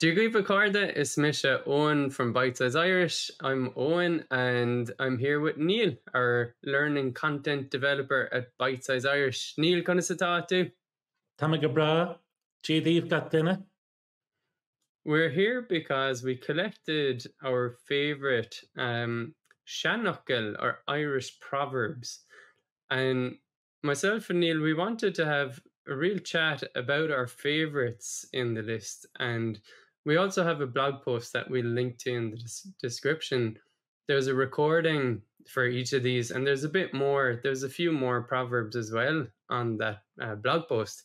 Díogh Carda is Misha Owen from Bite Size Irish. I'm Owen and I'm here with Neil, our learning content developer at Bite Size Irish. Neil, can I talk to? Tamaga bra, GD've got dinner. We're here because we collected our favourite seanfhocal or Irish proverbs. And myself and Neil, we wanted to have a real chat about our favourites in the list. And we also have a blog post that we'll link to in the description. There's a recording for each of these, and there's a bit more. There's a few more proverbs as well on that blog post.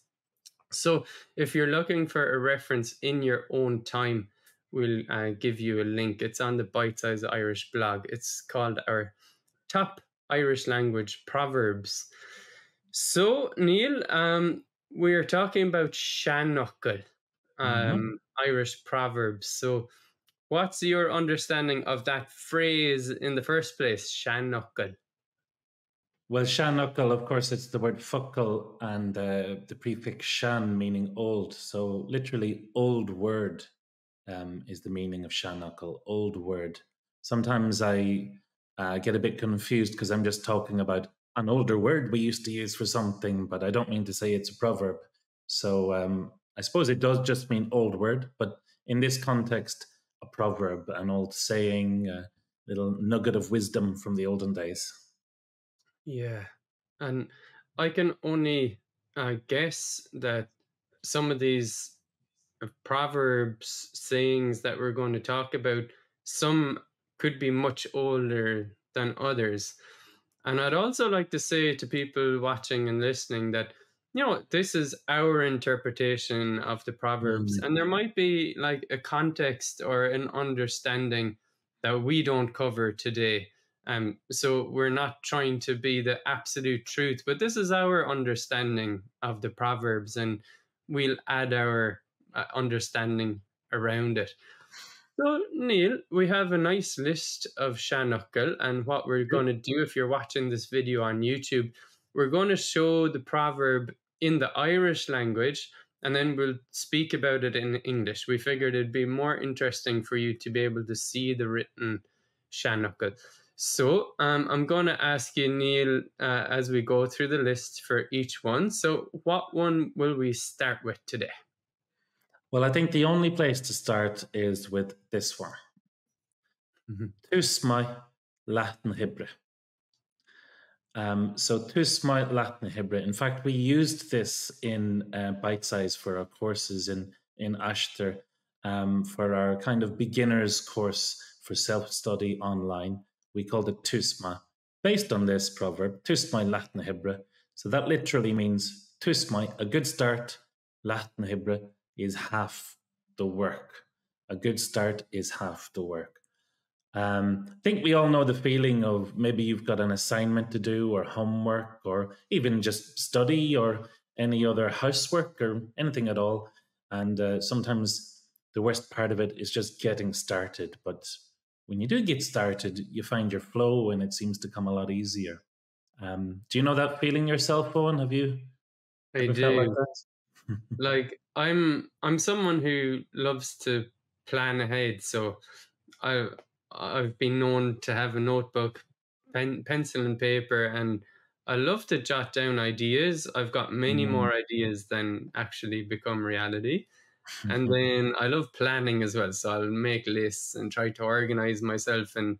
So if you're looking for a reference in your own time, we'll give you a link. It's on the Bite Size Irish blog. It's called our Top Irish Language Proverbs. So, Neil, we're talking about seanfhocal, Irish proverbs. So what's your understanding of that phrase in the first place, seanfhocal? Well, seanfhocal, of course, it's the word focail and the prefix sean meaning old. So literally old word is the meaning of seanfhocal, old word. Sometimes I get a bit confused because I'm just talking about an older word we used to use for something, but I don't mean to say it's a proverb. So I suppose it does just mean old word, but in this context, a proverb, an old saying, a little nugget of wisdom from the olden days. Yeah, and I can only guess that some of these proverbs, sayings that we're going to talk about, some could be much older than others. And I'd also like to say to people watching and listening that, you know, this is our interpretation of the proverbs, and there might be like a context or an understanding that we don't cover today. So we're not trying to be the absolute truth, but this is our understanding of the proverbs, and we'll add our understanding around it. So, Neil, we have a nice list of seanfhocal, and what we're going to do, if you're watching this video on YouTube, we're going to show the proverb in the Irish language, and then we'll speak about it in English. We figured it'd be more interesting for you to be able to see the written seanfhocal. So I'm going to ask you, Neil, as we go through the list for each one. So what one will we start with today? Well, I think the only place to start is with this one. Thuas, leath, hoibre. So thuas, leath, hoibre. In fact, we used this in Bite Size for our courses in Aithníonn for our kind of beginners course for self-study online. We called it thuas, based on this proverb, thuas, leath, hoibre. So that literally means thuas, a good start, leath, hoibre is half the work. A good start is half the work. I think we all know the feeling of maybe you've got an assignment to do or homework or even just study or any other housework or anything at all. And sometimes the worst part of it is just getting started. But when you do get started, you find your flow and it seems to come a lot easier. Do you know that feeling yourself, Owen? Have you ever felt like that? Like I'm someone who loves to plan ahead, so I've been known to have a notebook, pencil and paper, and I love to jot down ideas. I've got many more ideas than actually become reality. And then I love planning as well, so I'll make lists and try to organize myself, and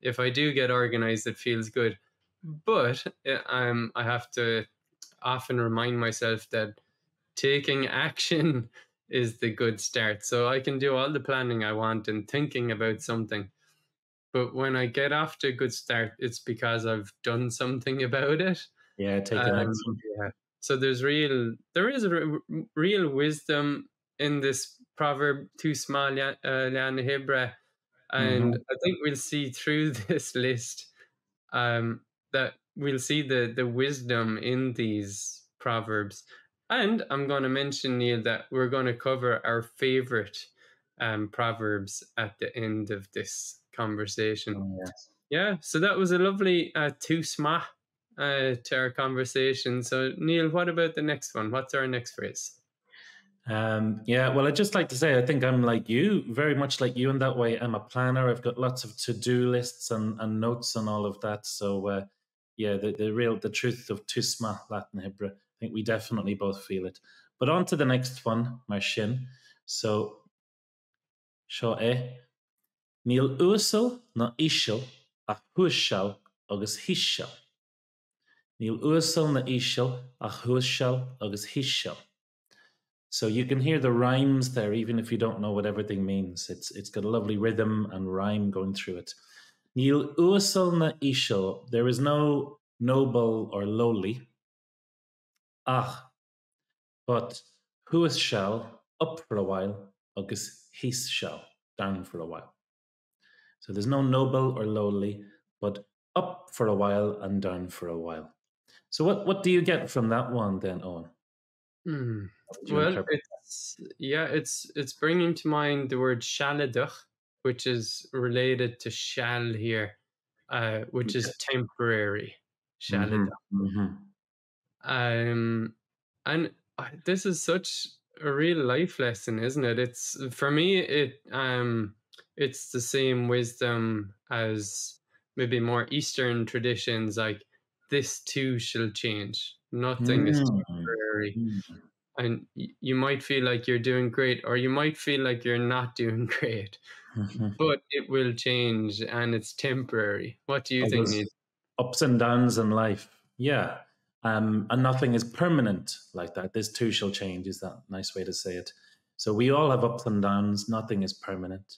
if I do get organized, it feels good. But I have to often remind myself that taking action is the good start. So I can do all the planning I want and thinking about something, but when I get off to a good start, it's because I've done something about it. Yeah, taking action. Yeah. So there is a real wisdom in this proverb, thuas, leath, hoibre, and I think we'll see through this list that we'll see the wisdom in these proverbs. And I'm going to mention, Neil, that we're going to cover our favorite proverbs at the end of this conversation. Oh, yes. Yeah, so that was a lovely thuas to our conversation. So, Neil, what about the next one? What's our next phrase? Yeah, well, I'd just like to say, I think I'm like you, very much like you in that way. I'm a planner. I've got lots of to-do lists and notes and all of that. So, yeah, the truth of tusma, Latin Hebrew, I think we definitely both feel it. But on to the next one, mar sin. So, seo níl uasal na íseal a thuas agus híseal. Níl uasal na íseal a thuas agus híseal. So you can hear the rhymes there, even if you don't know what everything means. It's got a lovely rhythm and rhyme going through it. Níl uasal na íseal. There is no noble or lowly. But thuas shall up for a while, agus hís shall down for a while. So there's no noble or lowly, but up for a while and down for a while. So what do you get from that one then, Owen? Well, it's bringing to mind the word seanfhocal, which is related to shall here, which is temporary. Seanfhocal. And this is such a real life lesson, isn't it? It's for me, it's the same wisdom as maybe more Eastern traditions, like this too shall change. Nothing is temporary. And you might feel like you're doing great, or you might feel like you're not doing great, but it will change and it's temporary. What do you think, Neil? Ups and downs in life. Yeah. And nothing is permanent like that. This too shall change is that nice way to say it. So we all have ups and downs. Nothing is permanent.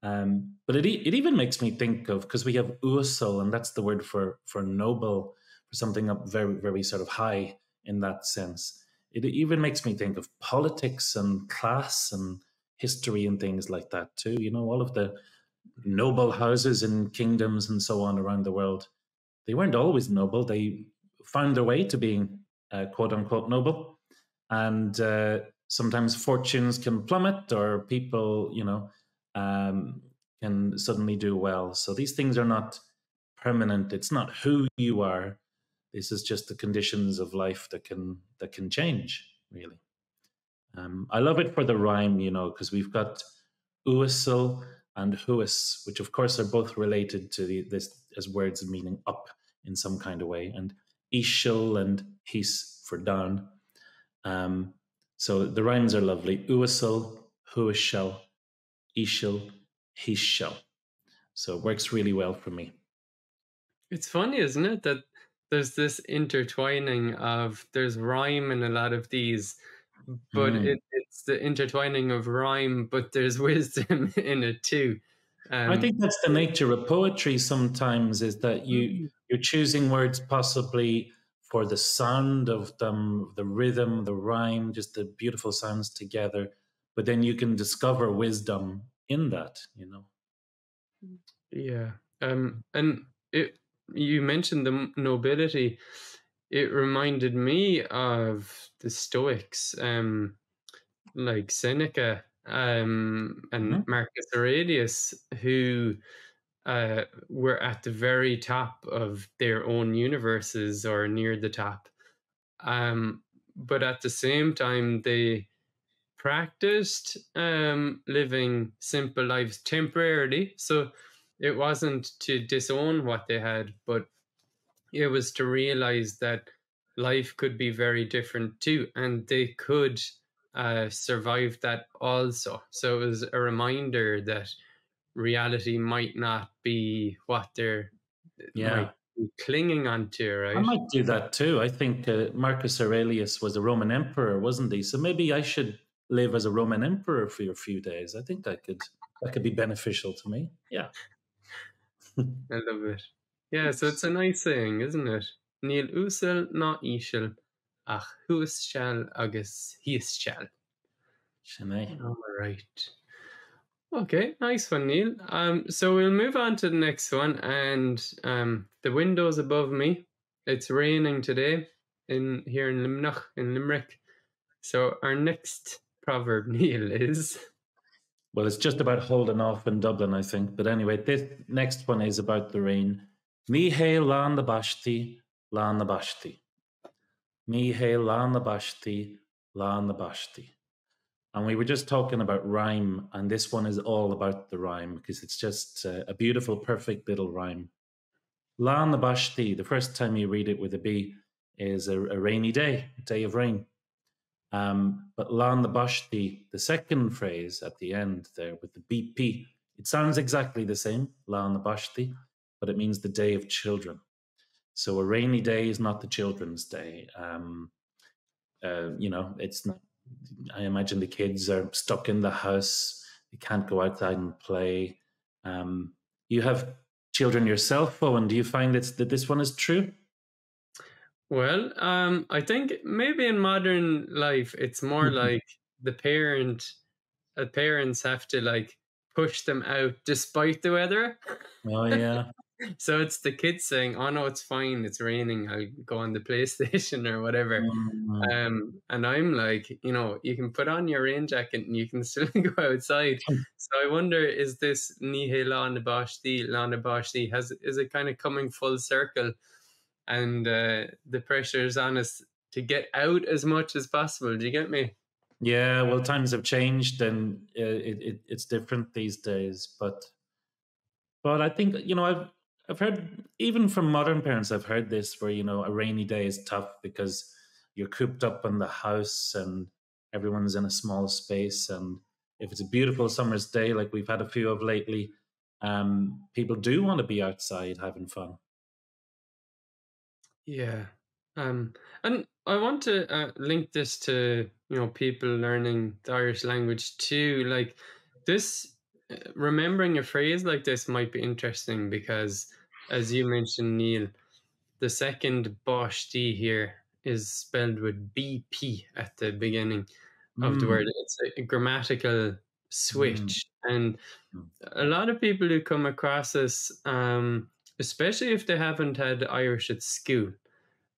But it even makes me think of, because we have uasal, and that's the word for noble, for something up very, very sort of high in that sense. It even makes me think of politics and class and history and things like that too. You know, all of the noble houses and kingdoms and so on around the world, they weren't always noble. They found their way to being quote unquote noble. And sometimes fortunes can plummet, or people, can suddenly do well. So these things are not permanent. It's not who you are. This is just the conditions of life that can change, really. I love it for the rhyme, because we've got uasal and thuas, which of course are both related to this as words meaning up in some kind of way, and íseal and hís for down. So the rhymes are lovely. Uasal, thuas, íseal, hís. So it works really well for me. It's funny, isn't it, that there's this intertwining of, there's rhyme in a lot of these, but it's the intertwining of rhyme, but there's wisdom in it too. I think that's the nature of poetry sometimes, is that you're choosing words possibly for the sound of them, the rhythm, the rhyme, just the beautiful sounds together, but then you can discover wisdom in that, Yeah. And you mentioned the nobility. It reminded me of the Stoics, like Seneca and Marcus Aurelius, who were at the very top of their own universes, or near the top. But at the same time, they practiced living simple lives temporarily. So it wasn't to disown what they had, but it was to realize that life could be very different too, and they could survive that also. So it was a reminder that reality might not be what they're might be clinging onto, right? I might do that too. I think Marcus Aurelius was a Roman emperor, wasn't he? So maybe I should live as a Roman emperor for a few days. I think that could be beneficial to me. Yeah. I love it. Yeah, so it's a nice saying, isn't it? Níl uasal ná íseal, ach thuas shall agus hís shall. All right. Okay, nice one, Neil. So we'll move on to the next one, and the windows above me. It's raining today here in Limerick. So our next proverb, Neil, is... Well, it's just about holding off in Dublin, I think. But anyway, this next one is about the rain. Ní hé lá na báistí, lá na báistí. Ní hé lá na báistí, lá na báistí. And we were just talking about rhyme, and this one is all about the rhyme because it's just a beautiful, perfect little rhyme. Lá na báistí, the first time you read it with a B, is a rainy day, a day of rain. But lá na báistí, the second phrase at the end there with the BP, it sounds exactly the same, lá na báistí, but it means the day of children. So a rainy day is not the children's day. It's not. I imagine the kids are stuck in the house. They can't go outside and play. You have children yourself, Owen. Do you find that this one is true? Well, I think maybe in modern life, it's more like the parents have to like push them out despite the weather. Oh yeah. So it's the kids saying, "Oh no, it's fine. It's raining. I'll go on the PlayStation or whatever." And I'm like, you can put on your rain jacket and you can still go outside. So I wonder, is this Níhe lá na báistí, is it kind of coming full circle, and the pressure is on us to get out as much as possible? Do you get me? Yeah. Well, times have changed, and it's different these days. But I think I've heard even from modern parents. I've heard this where a rainy day is tough because you're cooped up in the house and everyone's in a small space. And if it's a beautiful summer's day, like we've had a few of lately, people do want to be outside having fun. Yeah. And I want to link this to, people learning the Irish language too. Like this, remembering a phrase like this might be interesting because, as you mentioned, Neil, the second báistí here is spelled with BP at the beginning of the word. It's a grammatical switch. And a lot of people who come across this, especially if they haven't had Irish at school,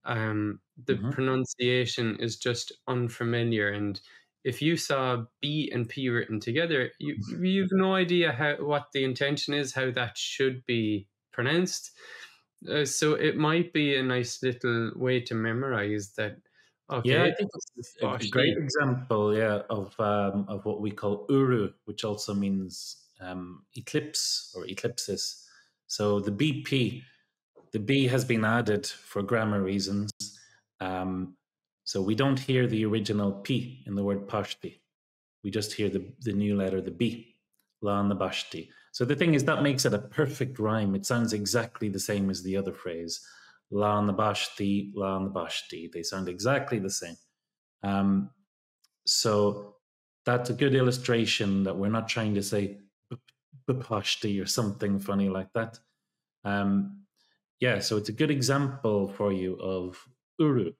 the pronunciation is just unfamiliar. And if you saw B and P written together, you've no idea what the intention is, how that should be pronounced. So it might be a nice little way to memorize that. Okay, yeah, I think it's a great example, of what we call uru, which also means eclipse or eclipsis. So the BP, the B has been added for grammar reasons. So we don't hear the original P in the word páistí. We just hear the new letter, the B, lá na báistí. So the thing is, that makes it a perfect rhyme. It sounds exactly the same as the other phrase. Lá na báistí, lá na báistí. They sound exactly the same. So that's a good illustration that we're not trying to say bpáistí or something funny like that. So it's a good example for you of uru,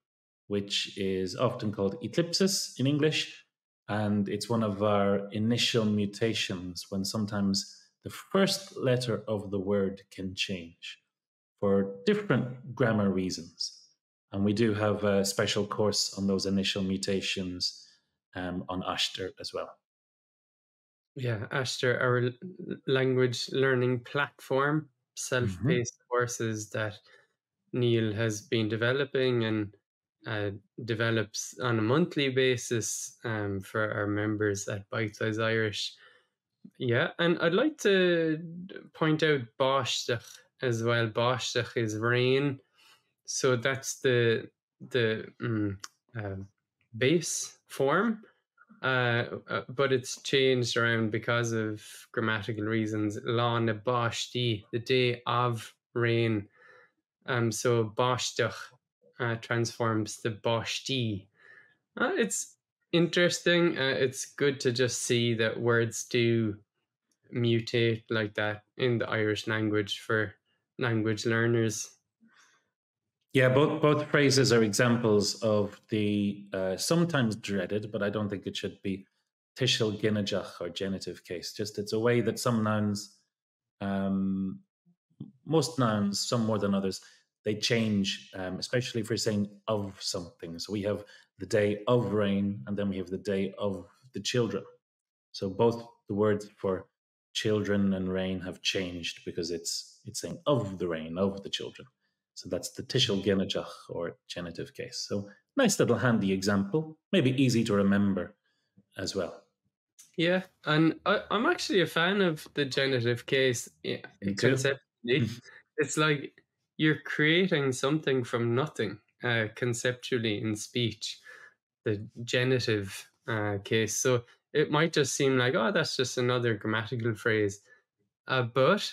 which is often called eclipsis in English. And it's one of our initial mutations when sometimes the first letter of the word can change for different grammar reasons. And we do have a special course on those initial mutations on Aistear as well. Yeah, Aistear, our language learning platform, self-paced courses that Neil has been developing and develops on a monthly basis for our members at Bite Size Irish. Yeah, and I'd like to point out báistí as well. Báistí is rain, so that's the base form, but it's changed around because of grammatical reasons. Lá na báistí, the day of rain. So báistí transforms the báistí. It's interesting. It's good to just see that words do mutate like that in the Irish language for language learners. Yeah, both phrases are examples of the sometimes dreaded, but I don't think it should be tiisial ginneadach or genitive case. Just it's a way that some nouns, most nouns, some more than others, they change, especially if we're saying of something. So we have the day of rain, and then we have the day of the children. So both the words for children and rain have changed because it's saying of the rain, of the children. So that's the tiisial ginneadach or genitive case. So nice little handy example, maybe easy to remember as well. Yeah, and I'm actually a fan of the genitive case conceptually. It's like you're creating something from nothing conceptually in speech, the genitive case. So it might just seem like, oh, that's just another grammatical phrase. But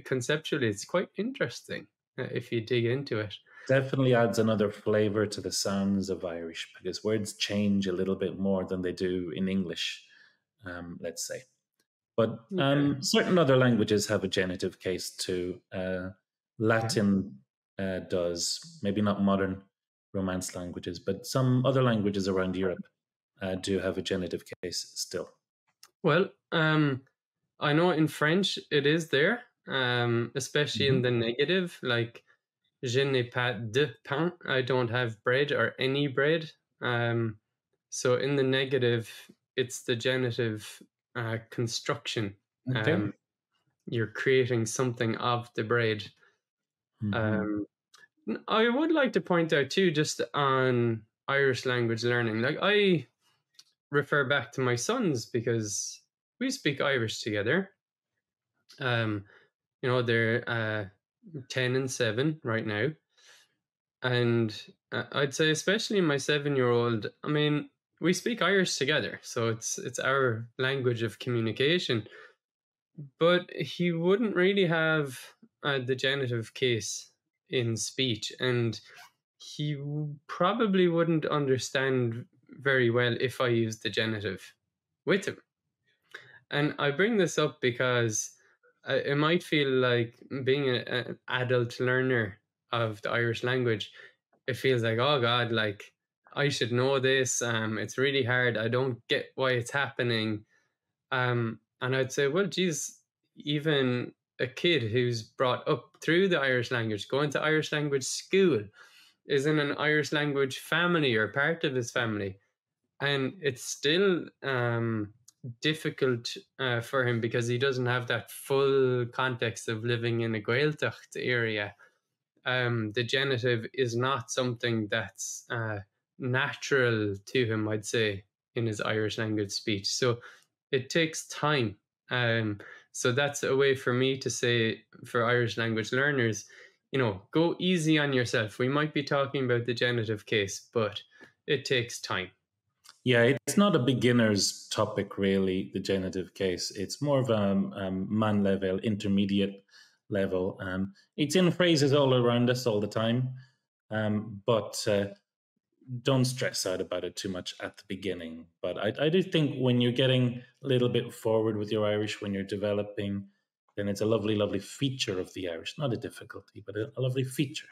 conceptually, it's quite interesting if you dig into it. Definitely adds another flavor to the sounds of Irish because words change a little bit more than they do in English, let's say. But Yeah. certain other languages have a genitive case too. Latin does, maybe not modern Romance languages, but some other languages around Europe do have a genitive case still. Well, I know in French it is there, especially in the negative, like je n'ai pas de pain, I don't have bread or any bread. So in the negative, it's the genitive construction. Okay. You're creating something of the bread. Um, I would like to point out too, just on Irish language learning, like I refer back to my sons because we speak Irish together. They're 10 and 7 right now. And I'd say, especially my 7-year-old, I mean, we speak Irish together, so it's our language of communication. But he wouldn't really have the genitive case in speech, and he probably wouldn't understand very well if I used the genitive with him. And I bring this up because it might feel like being an adult learner of the Irish language, it feels like, oh God, like I should know this. It's really hard. I don't get why it's happening. And I'd say, well, geez, even a kid who's brought up through the Irish language, going to Irish language school, is in an Irish language family or part of his family. And it's still difficult for him because he doesn't have that full context of living in a gaeltacht area. The genitive is not something that's natural to him, I'd say, in his Irish language speech. So it takes time. So that's a way for me to say, for Irish language learners, go easy on yourself. We might be talking about the genitive case, but it takes time. Yeah, it's not a beginner's topic, really, the genitive case. It's more of a man level, intermediate level. It's in phrases all around us all the time, but don't stress out about it too much at the beginning. But I do think when you're getting a little bit forward with your Irish, when you're developing, then it's a lovely, lovely feature of the Irish. Not a difficulty, but a lovely feature.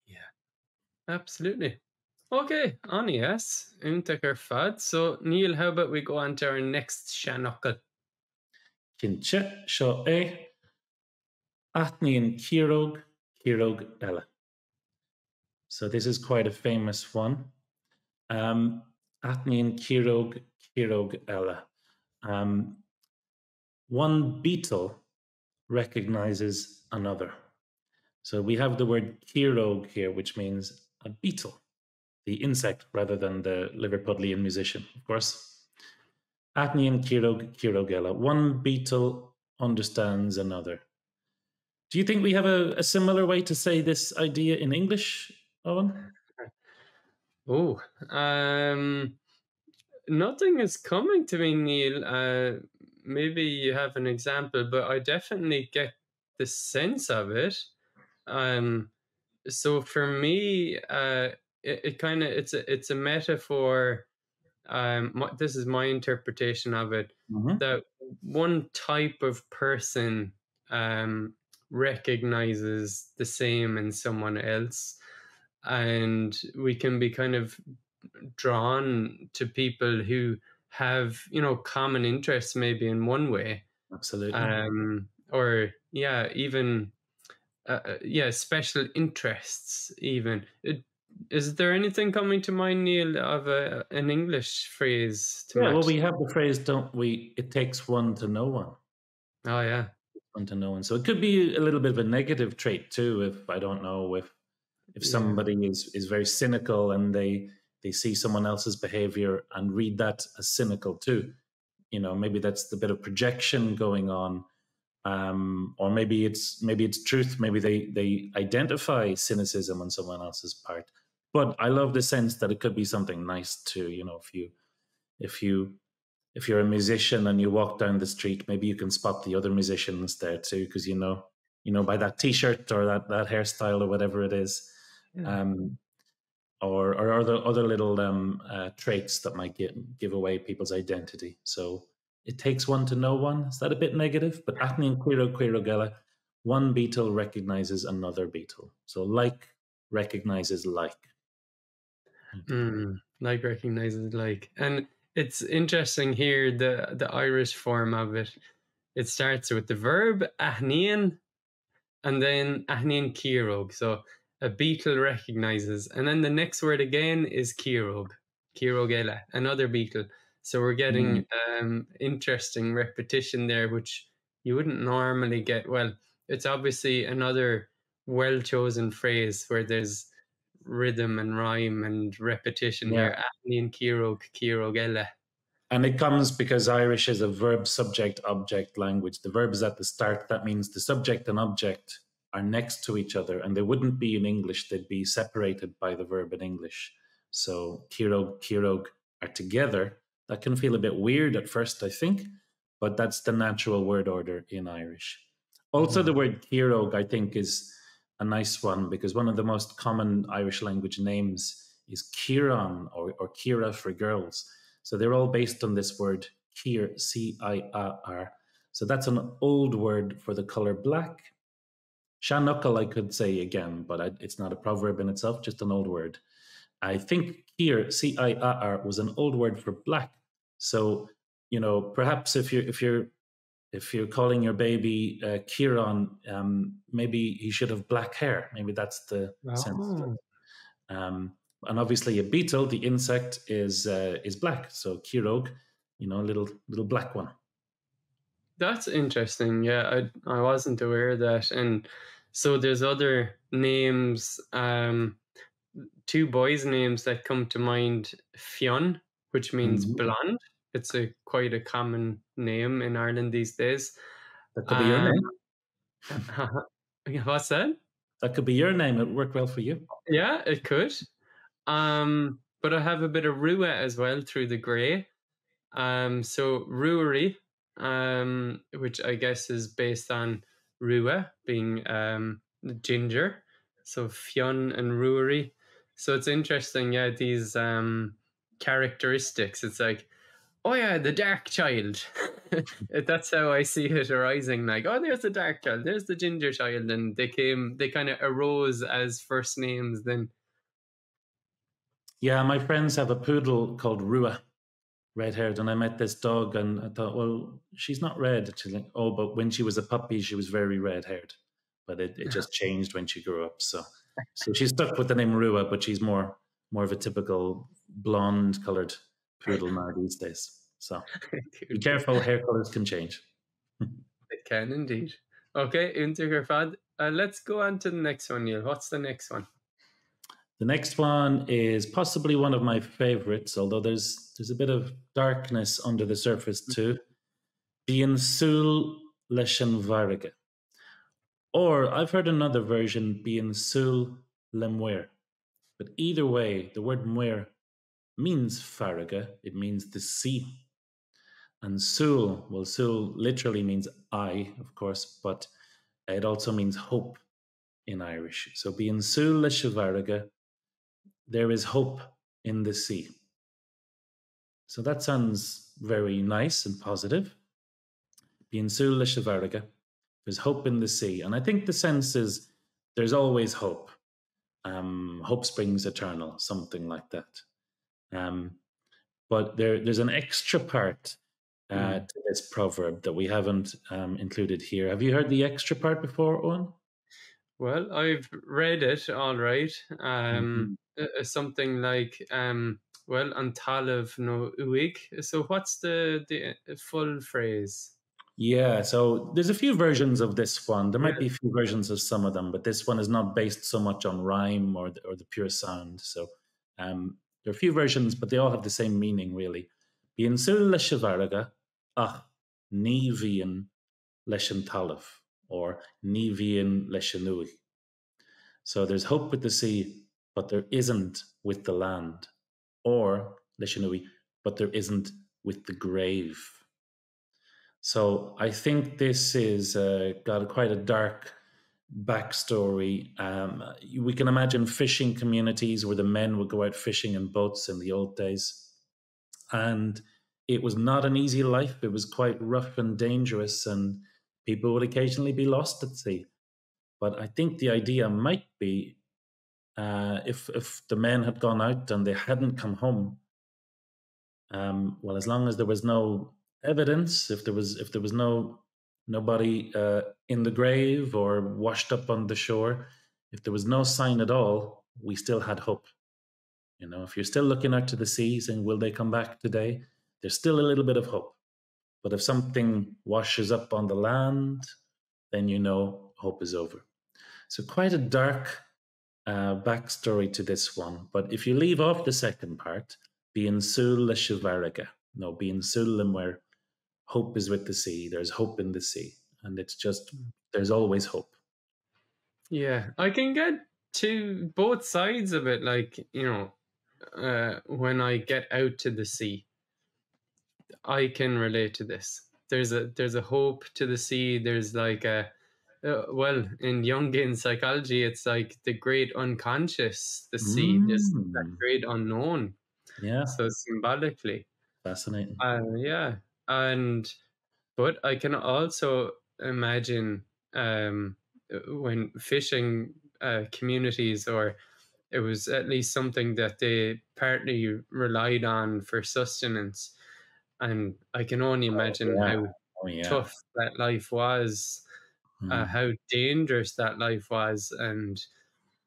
Yeah, absolutely. Okay, on yes, untaker fad. So Neil, how about we go on to our next seanfhocal? Cinse seo é Aithníonn ciaróg eile. So this is quite a famous one. Aithníonn ciaróg eile. One beetle recognizes another. So we have the word ciaróg here, which means a beetle, the insect rather than the Liverpudlian musician, of course. Aithníonn ciaróg eile. One beetle understands another. Do you think we have a similar way to say this idea in English, Owen? Oh, nothing is coming to me, Neil. Maybe you have an example, but I definitely get the sense of it. So for me, it kind of it's a metaphor. This is my interpretation of it. That one type of person recognizes the same in someone else, and we can be kind of drawn to people who have common interests maybe in one way. Absolutely. Or even special interests even. Is there anything coming to mind, Neil, of an English phrase to match? Well, we have the phrase, don't we? It takes one to know one. Oh, yeah. One to know one. So it could be a little bit of a negative trait too. If I don't know, if somebody is very cynical and they see someone else's behavior and read that as cynical too, maybe that's the bit of projection going on. Or maybe it's truth. Maybe they identify cynicism on someone else's part. But I love the sense that it could be something nice too. If you're a musician and you walk down the street, maybe you can spot the other musicians there too, because by that T-shirt or that hairstyle or whatever it is, or other little traits that might give away people's identity. So it takes one to know one. Is that a bit negative? But Aithníonn ciaróg eile, one beetle recognizes another beetle. So like recognizes like. Like recognizes like. And it's interesting here, the Irish form of it. It starts with the verb aithníonn and then aithníonn ciaróg. So a beetle recognizes. And then the next word again is ciaróg eile, another beetle. So we're getting interesting repetition there, which you wouldn't normally get. Well, it's obviously another well-chosen phrase where there's rhythm and rhyme and repetition here. Aithníonn ciaróg eile. And it comes because Irish is a verb, subject, object language. The verb is at the start. That means the subject and object are next to each other, and they wouldn't be in English. They'd be separated by the verb in English. So ciaróg are together. That can feel a bit weird at first, I think, but that's the natural word order in Irish. Also, the word ciaróg, I think, is a nice one because one of the most common Irish language names is Ciarán or Ciara for girls. So they're all based on this word ciar, C-I-A-R. So that's an old word for the color black. Seanfhocal, I could say again, but it's not a proverb in itself, just an old word. I think ciar, C-I-A-R, was an old word for black. So, perhaps if you're calling your baby Ciarán, maybe he should have black hair. Maybe that's the sense of it. And obviously a beetle, the insect, is black. So ciaróg, little black one. That's interesting. Yeah, I wasn't aware of that. And so there's other names, two boys' names that come to mind. Fionn, which means blonde. It's quite a common name in Ireland these days. That could be your name. What's that? That could be your name. It would work well for you. Yeah, it could. But I have a bit of rua as well through the grey. So ruairi, which I guess is based on rua being ginger. So Fionn and ruairi. So it's interesting, yeah, these characteristics. It's like, oh yeah, the dark child. That's how I see it arising. Like, oh, there's the dark child, there's the ginger child, and they kind of arose as first names then. Yeah, my friends have a poodle called Rua, red-haired, and I met this dog and I thought, well, she's not red. She's like, oh, but when she was a puppy, she was very red-haired. But it just changed when she grew up. So she's stuck with the name Rua, but she's more of a typical blonde-coloured poodle now these days. So be careful, hair colours can change. It can indeed. Okay, let's go on to the next one, Neil. What's the next one? The next one is possibly one of my favorites, although there's a bit of darkness under the surface too. Bíonn súil leis bhfarraige. Or I've heard another version, Bíonn súil le muir. But either way, the word muir means bhfarraige. It means the sea. And súil, well, súil literally means eye, of course, but it also means hope in Irish. So Bíonn súil leis bhfarraige. There is hope in the sea. So that sounds very nice and positive. Bíonn súil leis bhfarraige. There's hope in the sea. And I think the sense is there's always hope. Hope springs eternal, something like that. But there's an extra part to this proverb that we haven't included here. Have you heard the extra part before, Owen? Well, I've read it, all right. Something like, well, an talamh no uig. So what's the full phrase? Yeah, so there's a few versions of this one. There might be a few versions of some of them, but this one is not based so much on rhyme or the pure sound. So there are a few versions, but they all have the same meaning, really. Bíonn súil leis bhfarraige. ach ní bhíonn leis an talamh, or ní bhíonn leis an nua. So there's hope with the sea, but there isn't with the land, or leis an nua, but there isn't with the grave. So I think this is got quite a dark backstory. We can imagine fishing communities where the men would go out fishing in boats in the old days. And it was not an easy life. It was quite rough and dangerous, and people would occasionally be lost at sea. But I think the idea might be if the men had gone out and they hadn't come home, well, as long as there was no evidence, if there was nobody in the grave or washed up on the shore, if there was no sign at all, we still had hope. You know, if you're still looking out to the sea saying, will they come back today? There's still a little bit of hope. But if something washes up on the land, then you know hope is over. So quite a dark backstory to this one. But if you leave off the second part, Bíonn súil leis bhfarraige. No, Bíonn súil where hope is with the sea. There's hope in the sea. And it's just, there's always hope. Yeah, I can get to both sides of it. Like, you know, when I get out to the sea, I can relate to this. There's a hope to the sea. There's like a well, in Jungian psychology, it's like the great unconscious, the sea, is that great unknown. Yeah. So symbolically. Fascinating. Yeah. But I can also imagine when fishing communities, or it was at least something that they partly relied on for sustenance. And I can only imagine how tough that life was, how dangerous that life was, and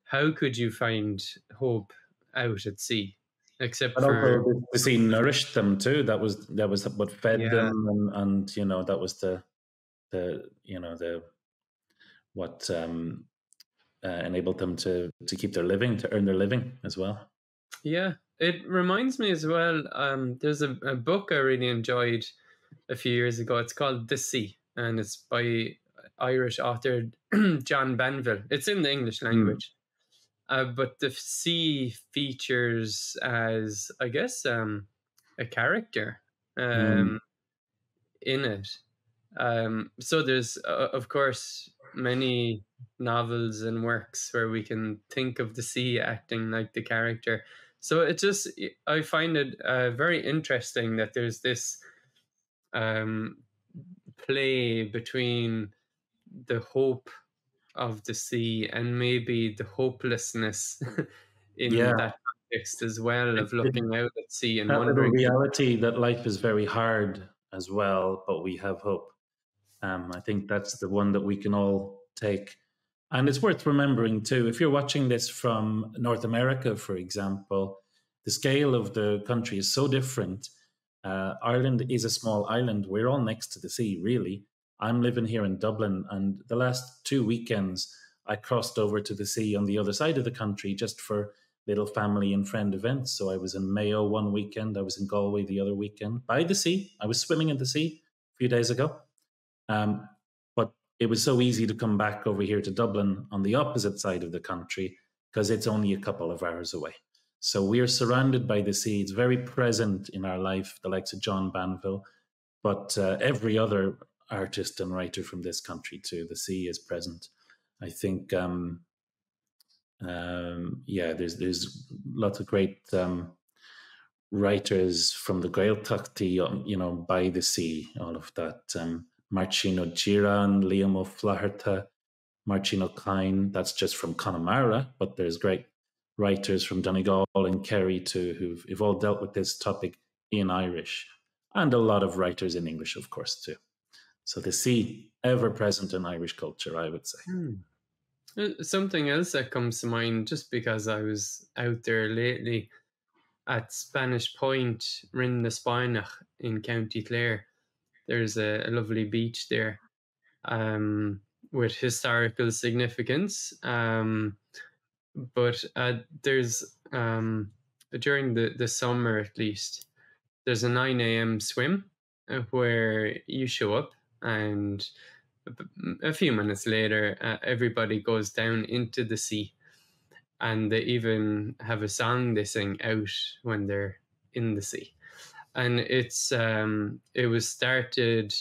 how could you find hope out at sea, except but for also the sea nourished them too. That was what fed them, and you know that was the you know the what enabled them to keep their living, to earn their living as well. Yeah, it reminds me as well. There's a book I really enjoyed a few years ago. It's called The Sea, and it's by Irish author John Banville. It's in the English language. But the sea features as, I guess, a character in it. So there's, of course, many novels and works where we can think of the sea acting like the character. So I find it very interesting that there's this play between the hope of the sea and maybe the hopelessness in that context as well, of looking out at sea and that little wondering. reality that life is very hard as well, but we have hope. I think that's the one that we can all take. And it's worth remembering too, if you're watching this from North America, for example, the scale of the country is so different. Ireland is a small island. We're all next to the sea, really. I'm living here in Dublin, and the last 2 weekends, I crossed over to the sea on the other side of the country just for little family and friend events. So I was in Mayo one weekend, I was in Galway the other weekend, by the sea. I was swimming in the sea a few days ago. But it was so easy to come back over here to Dublin on the opposite side of the country because it's only a couple of hours away. So we are surrounded by the sea. It's very present in our life, the likes of John Banville, but every other artist and writer from this country too. The sea is present. I think, there's lots of great writers from the gaoth, you know, by the sea, all of that. Marcin O'Giran, Liam O'Flaherty, Marcin O'Kine, that's just from Connemara, but there's great writers from Donegal and Kerry too who've all dealt with this topic in Irish, and a lot of writers in English, of course, too. So the sea, ever present in Irish culture, I would say. Something else that comes to mind, just because I was out there lately at Spanish Point, Rin na Spáineach in County Clare. There's a lovely beach there with historical significance. But there's, during the summer at least, there's a 9 a.m. swim. where you show up and a few minutes later, everybody goes down into the sea, and they even have a song they sing out when they're in the sea. And it was started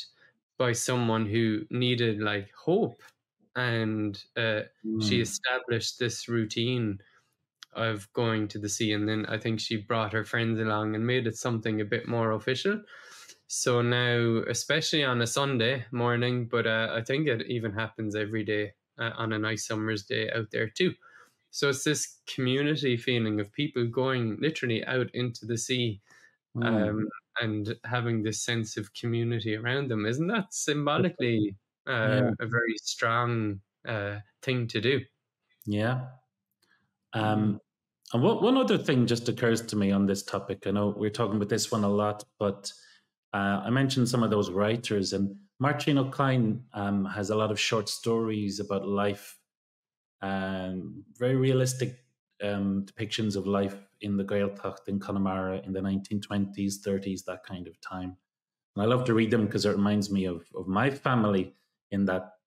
by someone who needed like hope, and she established this routine of going to the sea, and then I think she brought her friends along and made it something a bit more official. So now, especially on a Sunday morning, but I think it even happens every day on a nice summer's day out there too. So it's this community feeling of people going literally out into the sea, and having this sense of community around them. Isn't that symbolically Yeah. a very strong thing to do? Yeah. And one other thing just occurs to me on this topic. I know we're talking about this one a lot, but I mentioned some of those writers, and Martin O'Kine has a lot of short stories about life, very realistic depictions of life in the gaoth in Connemara in the 1920s, 30s, that kind of time. And I love to read them because it reminds me of my family in that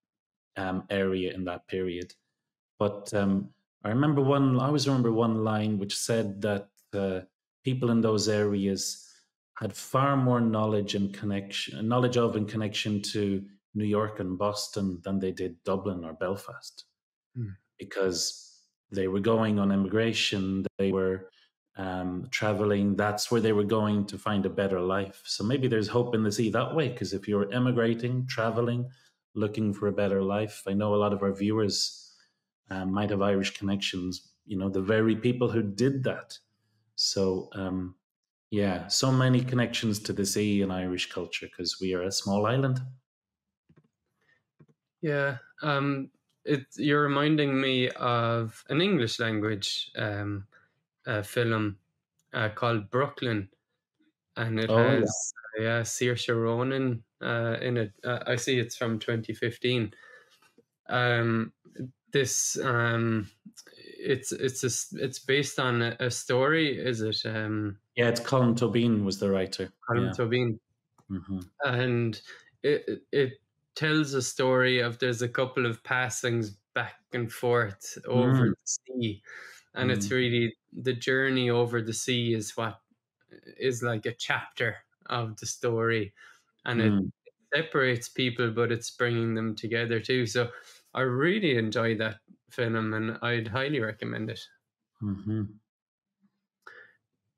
area in that period. But I always remember one line which said that people in those areas had far more knowledge of and connection to New York and Boston than they did Dublin or Belfast, because they were going on immigration, they were traveling. That's where they were going to find a better life. So maybe there's hope in the sea that way, because if you're immigrating, traveling, looking for a better life, I know a lot of our viewers might have Irish connections, the very people who did that. So, yeah, so many connections to the sea in Irish culture because we are a small island. Yeah, you're reminding me of an English language film called Brooklyn, and it has Saoirse Ronan in it. I see it's from 2015. This it's based on a story. Is it? Yeah, it's Colin Tobin was the writer. Colin Tobin, and it tells a story of there's a couple of passings back and forth over the sea, and it's really the journey over the sea is what is like a chapter of the story, and it separates people, but it's bringing them together too. So I really enjoy that film, and I'd highly recommend it.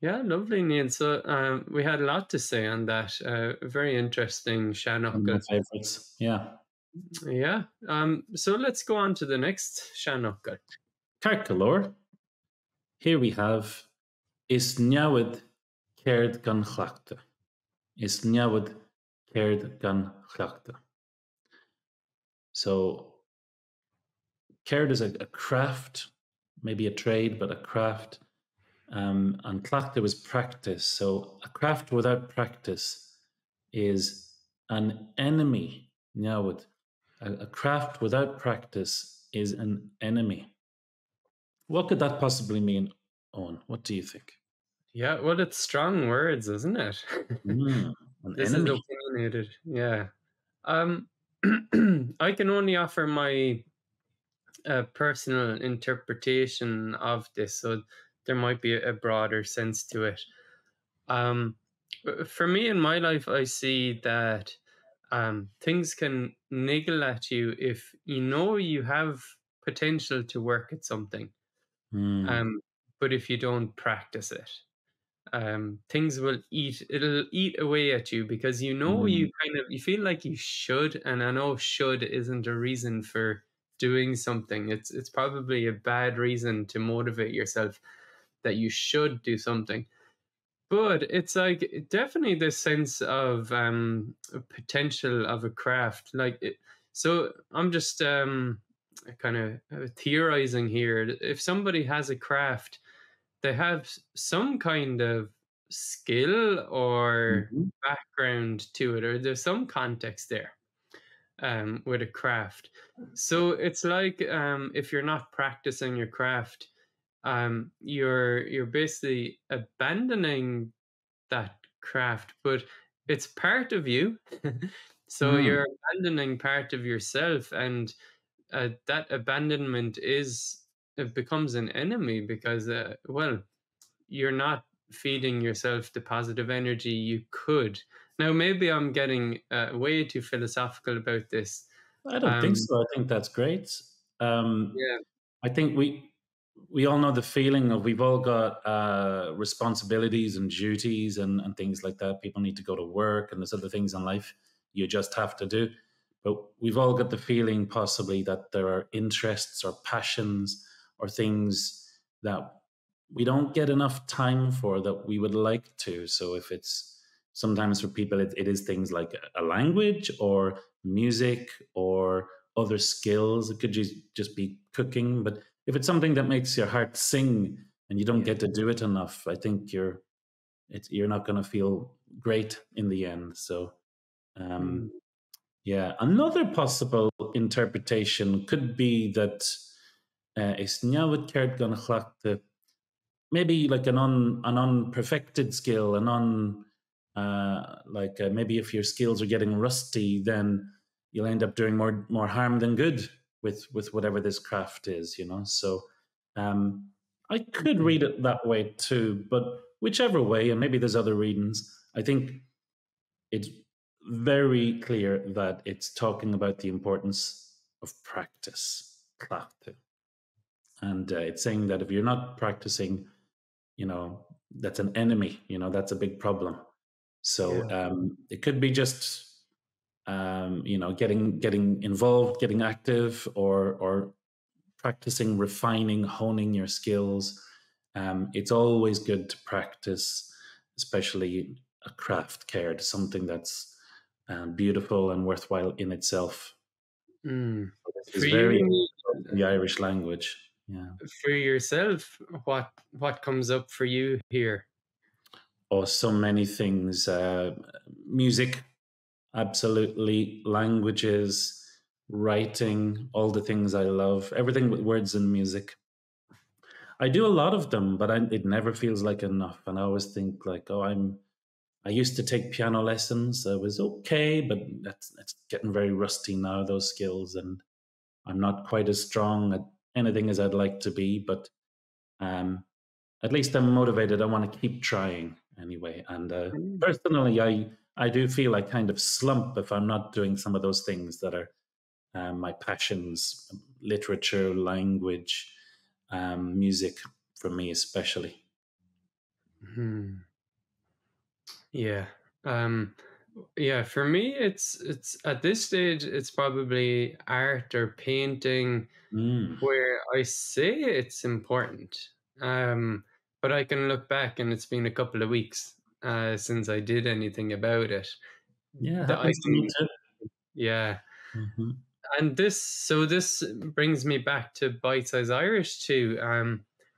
Yeah, lovely, Neil. So we had a lot to say on that. Very interesting, seanfhocal. My favorites, yeah. Yeah. So let's go on to the next seanfhocal. Carcalor. Here we have is namhaid ceird gan chleachtadh. Is namhaid ceird gan chleachtadh. So ceird is a craft, maybe a trade, but a craft. And chleachtadh was practice. So a craft without practice is an enemy. Namhaid. A craft without practice is an enemy. What could that possibly mean, Owen? What do you think? Yeah, well, it's strong words, isn't it? An This enemy. is opinionated. Yeah. I can only offer my personal interpretation of this, so there might be a broader sense to it. For me in my life, I see that things can niggle at you if you know you have potential to work at something, but if you don't practice it, things it'll eat away at you, because you know you feel like you should, and I know should isn't a reason for doing something. It's probably a bad reason to motivate yourself that you should do something. But it's like definitely this sense of potential of a craft. So I'm just kind of theorizing here. If somebody has a craft, they have some kind of skill or background to it, or there's some context there with a craft. So it's like if you're not practicing your craft, you're basically abandoning that craft, but it's part of you. So Mm. you're abandoning part of yourself, and that abandonment it becomes an enemy because, well, you're not feeding yourself the positive energy you could. Now, maybe I'm getting way too philosophical about this. I don't think Um, so. I think that's great. Um, yeah, I think we all know the feeling of we've all got responsibilities and duties and things like that. People need to go to work, and there's other things in life you just have to do. But we've all got the feeling possibly that there are interests or passions or things that we don't get enough time for that we would like to. So if it's sometimes for people, it is things like a language or music or other skills. It could just be cooking, but if it's something that makes your heart sing and you don't yeah. get to do it enough, I think you're not going to feel great in the end. So, Mm, yeah, another possible interpretation could be that is namhaid ceird gan chleachtadh, maybe like an unperfected skill, maybe if your skills are getting rusty, then you'll end up doing more harm than good with whatever this craft is, you know. So um, I could mm, read it that way too, but whichever way, and maybe there's other readings, I think it's very clear that it's talking about the importance of practice, cleachtadh. And it's saying that if you're not practicing, you know, that's an enemy, you know, that's a big problem. So yeah. it could be just you know, getting involved, getting active, or practicing, refining, honing your skills. It's always good to practice, especially a craft cared, something that's beautiful and worthwhile in itself. Mm. This is For very you, in the Irish language. Yeah. for yourself, what comes up for you here? Or so many things. Music, absolutely. Languages, writing, all the things I love, everything with words and music. I do a lot of them, but it never feels like enough. And I always think like, oh, I used to take piano lessons. I was okay, but that's getting very rusty now, those skills. And I'm not quite as strong at anything as I'd like to be, but um, at least I'm motivated. I want to keep trying anyway. And Mm, personally, I do feel I kind of slump if I'm not doing some of those things that are my passions: literature, language, music, for me especially. mhm. Yeah. Um, yeah, for me it's at this stage it's probably art or painting Mm. where I say it's important. Um, but I can look back and it's been a couple of weeks since I did anything about it. Yeah, That I happens to me can too. Yeah. Hmm. And this brings me back to Bite Size Irish too.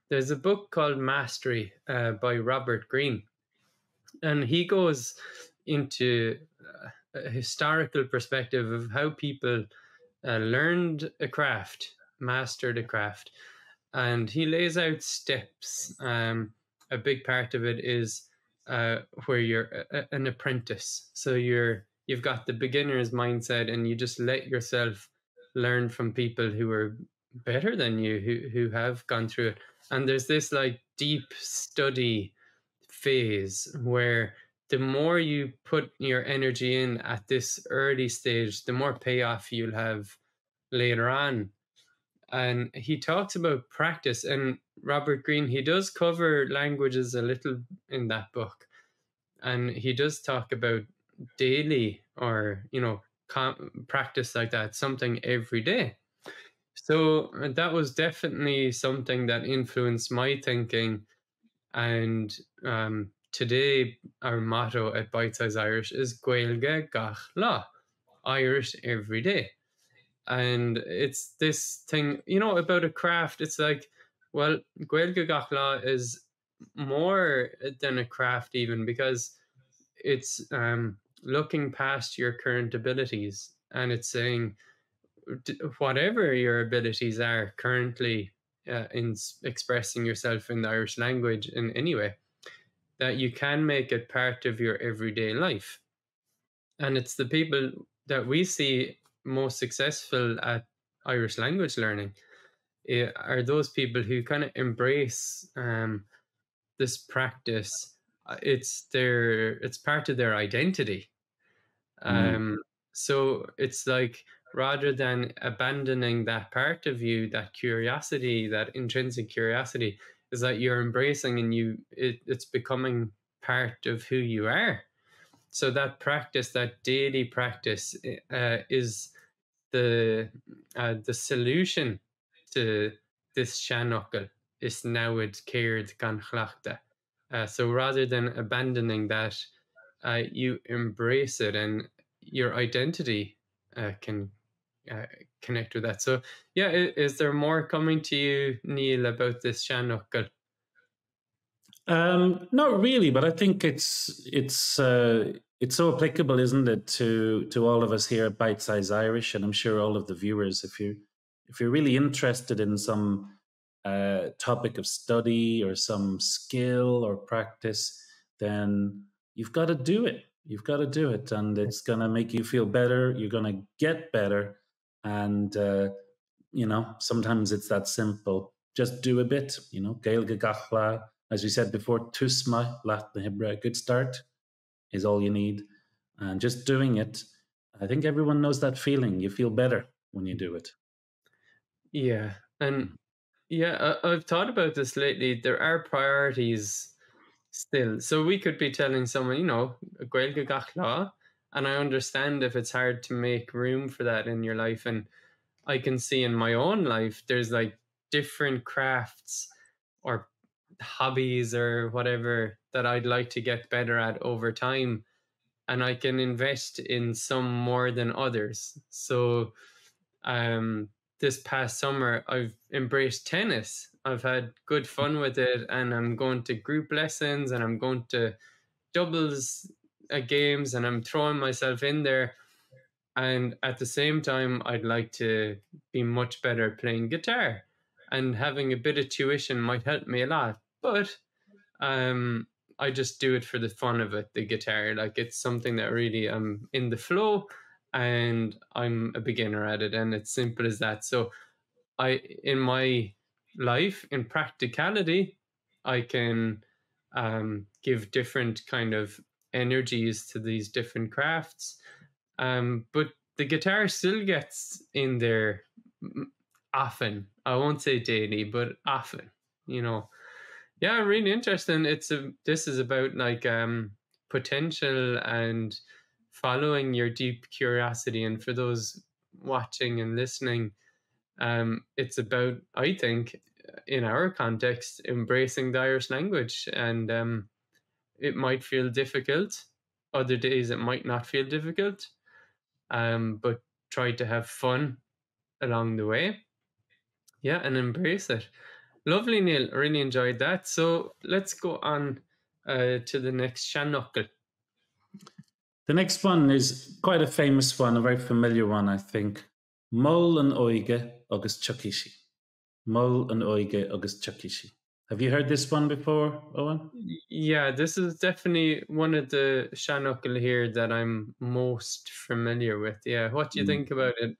There's a book called Mastery by Robert Greene, and he goes into a historical perspective of how people learned a craft, mastered a craft, and he lays out steps. A big part of it is where you're an apprentice, so you've got the beginner's mindset, and you just let yourself learn from people who are better than you, who have gone through it. And there's this like deep study phase where the more you put your energy in at this early stage, the more payoff you'll have later on. And he talks about practice. And Robert Greene, he does cover languages a little in that book. And he does talk about daily or, practice like that, something every day. So that was definitely something that influenced my thinking. And today, our motto at Bite Size Irish is Gaeilge gach lá, Irish every day. And it's this thing, about a craft. It's like, well, Gaeilge gach lá is more than a craft, even because it's looking past your current abilities, and it's saying whatever your abilities are currently in expressing yourself in the Irish language in any way, that you can make it part of your everyday life. And it's the people that we see most successful at Irish language learning are those people who kind of embrace this practice. It's part of their identity. Mm. So it's like, rather than abandoning that part of you, that curiosity, that intrinsic curiosity, is that you're embracing, and it's becoming part of who you are. So that practice, that daily practice, is the solution to this seanfhocal, is namhaid, ceird, gan chleachtadh. So rather than abandoning that, you embrace it, and your identity can uh, connect with that. So yeah, is there more coming to you, Neil, about this seanfhocal? Not really, but I think it's so applicable, isn't it, to all of us here at Bite Size Irish, and I'm sure all of the viewers. If you're really interested in some topic of study or some skill or practice, then you've got to do it. You've got to do it, and it's going to make you feel better. You're going to get better, and sometimes it's that simple. Just do a bit. Gaeilge gachla, as we said before, thuas, leath, hoibre. A good start is all you need, and just doing it. I think everyone knows that feeling. You feel better when you do it. Yeah, and yeah, I've thought about this lately. There are priorities still. So we could be telling someone, gaeilge gachla, and I understand if it's hard to make room for that in your life. And I can see in my own life, there's like different crafts or hobbies or whatever that I'd like to get better at over time. And I can invest in some more than others. So um, this past summer, I've embraced tennis. I've had good fun with it, and I'm going to group lessons, and I'm going to doubles games, and I'm throwing myself in there. And at the same time, I'd like to be much better playing guitar, and having a bit of tuition might help me a lot. But um, I just do it for the fun of it, the guitar. Like, it's something that really I'm in the flow, and I'm a beginner at it, and it's simple as that. So in my life, in practicality, I can give different kind of energies to these different crafts. But the guitar still gets in there often. I won't say daily, but often, you know. Yeah, really interesting. This is about like potential and following your deep curiosity. And for those watching and listening, it's about, I think, in our context, embracing the Irish language. And it might feel difficult. Other days it might not feel difficult. But try to have fun along the way. Yeah, and embrace it. Lovely, Neil. Really enjoyed that. So let's go on to the next seanfhocal. The next one is quite a famous one, a very familiar one, I think. Mull an óige agus tucishi. Mull an óige agus tucishi. Have you heard this one before, Owen? Yeah, this is definitely one of the seanfhocal here that I'm most familiar with. Yeah, what do you think about it?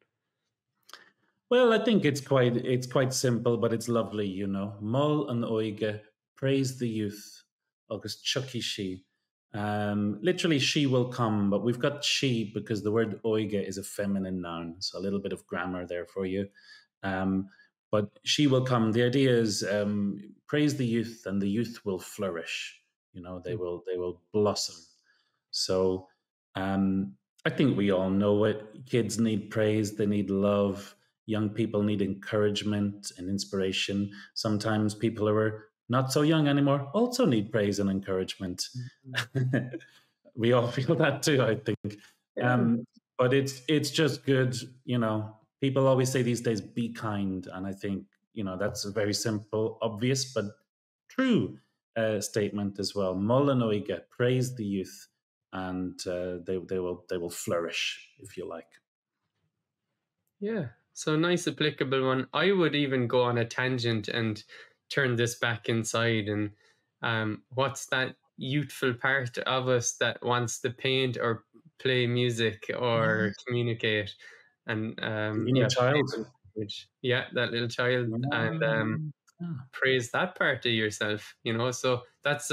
Well, I think it's quite simple, but it's lovely, Mull an óige, praise the youth, agus tucishi. Literally, she will come, but we've got she because the word óige is a feminine noun, so a little bit of grammar there for you. But she will come. The idea is praise the youth, and the youth will flourish. They will blossom. So I think we all know it. Kids need praise. They need love. Young people need encouragement and inspiration. Sometimes people who are not so young anymore also need praise and encouragement. We all feel that too, I think. But it's just good, People always say these days, be kind. And I think, that's a very simple, obvious, but true statement as well. Mull an óige, praise the youth, and they will flourish, if you like. Yeah, so nice applicable one. I would even go on a tangent and turn this back inside. And what's that youthful part of us that wants to paint or play music or communicate, and The inner play child. the language. Yeah, that little child, and Ah, praise that part of yourself. So that's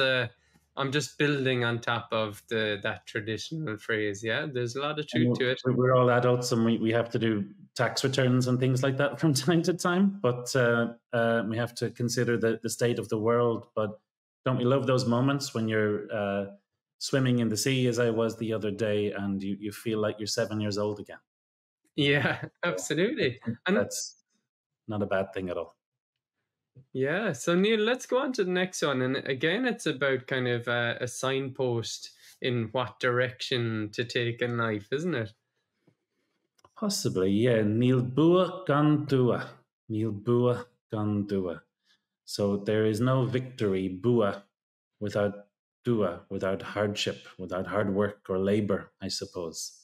I'm just building on top of that traditional phrase. Yeah, there's a lot of and truth to it. we're all adults and we have to do tax returns and things like that from time to time, but we have to consider the state of the world. But don't we love those moments when you're swimming in the sea, as I was the other day, and you feel like you're 7 years old again? Yeah, So I absolutely. think And that's not a bad thing at all. yeah, so Neil, let's go on to the next one. And again, it's about kind of a signpost in what direction to take in life, isn't it? Possibly, yeah. Níl bua gan dua. Níl bua gan dua. So there is no victory, bua, without dua, without hardship, without hard work or labor, I suppose.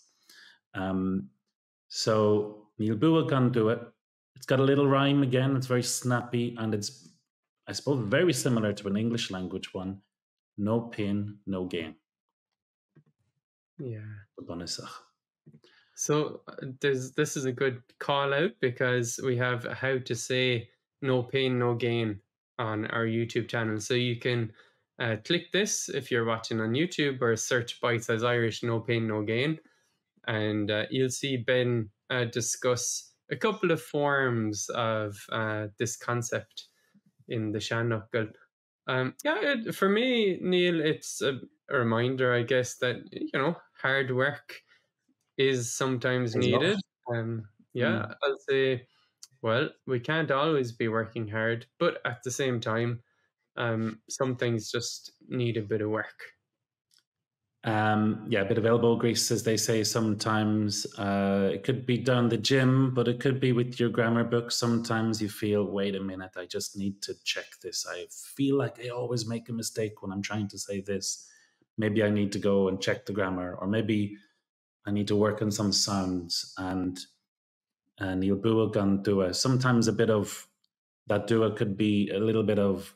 So níl bua gan dua. It's got a little rhyme again. It's very snappy, and it's, I suppose, very similar to an English language one. No pain, no gain. Yeah. Bonusach. So this is a good call out because we have how to say no pain, no gain on our YouTube channel. So you can click this if you're watching on YouTube, or search Bite Size Irish no pain, no gain. And you'll see Ben discuss a couple of forms of this concept in the seanfhocal. For me, Neil, it's a reminder, I guess, that hard work is sometimes Is needed. locht. I'll say, well, we can't always be working hard, but at the same time, some things just need a bit of work. A bit of elbow grease, as they say sometimes. It could be down the gym, but it could be with your grammar book. Sometimes you feel, wait a minute, I just need to check this. I feel like I always make a mistake when I'm trying to say this. Maybe I need to go and check the grammar, or maybe I need to work on some sounds. And níl bua gan dua. Sometimes a bit of that dua could be a little bit of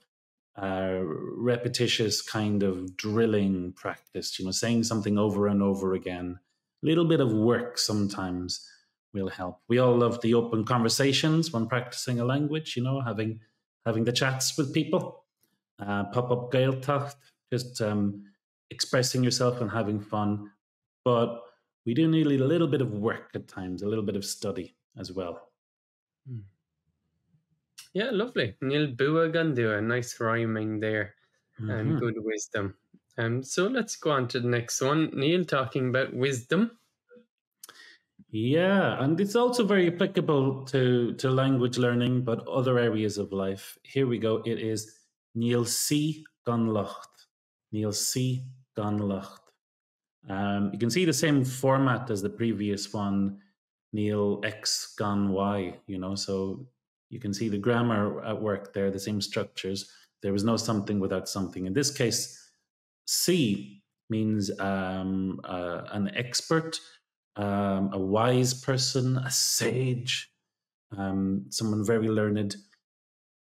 repetitious kind of drilling practice, saying something over and over again. A little bit of work sometimes will help. We all love the open conversations when practicing a language, having the chats with people. Pop up gaoth, just expressing yourself and having fun. But we do need a little bit of work at times, a little bit of study as well. Yeah, lovely. Níl bua gan dua, nice rhyming there, and good wisdom. So let's go on to the next one. Neil talking about wisdom. Yeah, and it's also very applicable to language learning, but other areas of life. Here we go. It is níl sí gan locht. Níl sí gan locht. You can see the same format as the previous one, níl x gan y, so you can see the grammar at work there, the same structures. There was no something without something. In this case, sí means an expert, a wise person, a sage, someone very learned.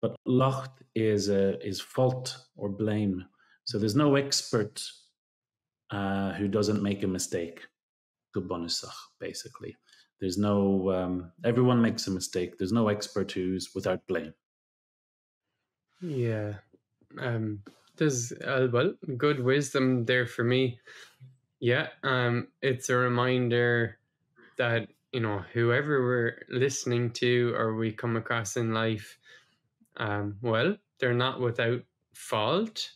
But locht is fault or blame. So there's no expert who doesn't make a mistake. Gubonusach, basically. There's no, everyone makes a mistake. There's no expert who's without blame. Yeah. There's, well, good wisdom there for me. Yeah. It's a reminder that, whoever we're listening to or we come across in life, well, they're not without fault.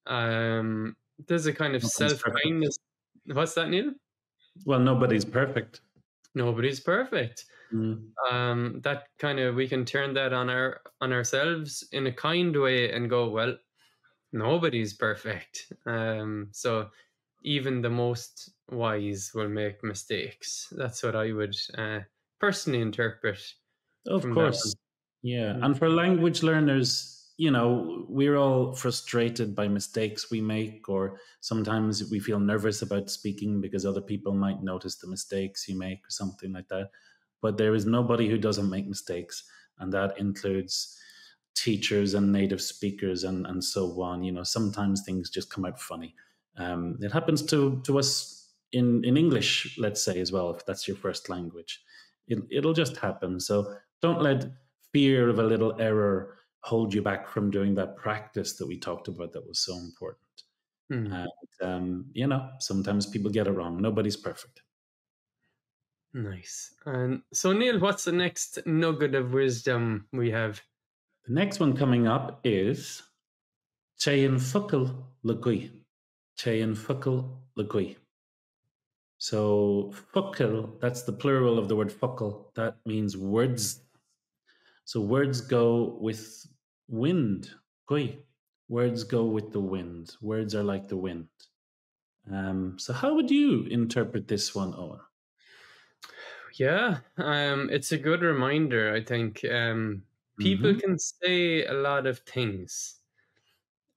There's a kind of self-kindness. What's that, Neil? Well, nobody's perfect. Nobody's perfect. That kind of, we can turn that on ourselves in a kind way and go, well, nobody's perfect. So even the most wise will make mistakes. That's what I would personally interpret. Of course. Yeah. And for language learners, we're all frustrated by mistakes we make, or sometimes we feel nervous about speaking because other people might notice the mistakes you make or something like that. But there is nobody who doesn't make mistakes, and that includes teachers and native speakers and so on. Sometimes things just come out funny. It happens to us in English, let's say, as well, if that's your first language. It'll just happen. So don't let fear of a little error hold you back from doing that practice that we talked about that was so important. And, sometimes people get it wrong. Nobody's perfect. Nice. And so, Neil, what's the next nugget of wisdom we have? The next one coming up is seanfhocal le. Seanfhocal le. So focail, that's the plural of the word focail. That means words. So words go with wind. Words go with the wind. Words are like the wind. So how would you interpret this one, Owen? Yeah, it's a good reminder, I think. People can say a lot of things.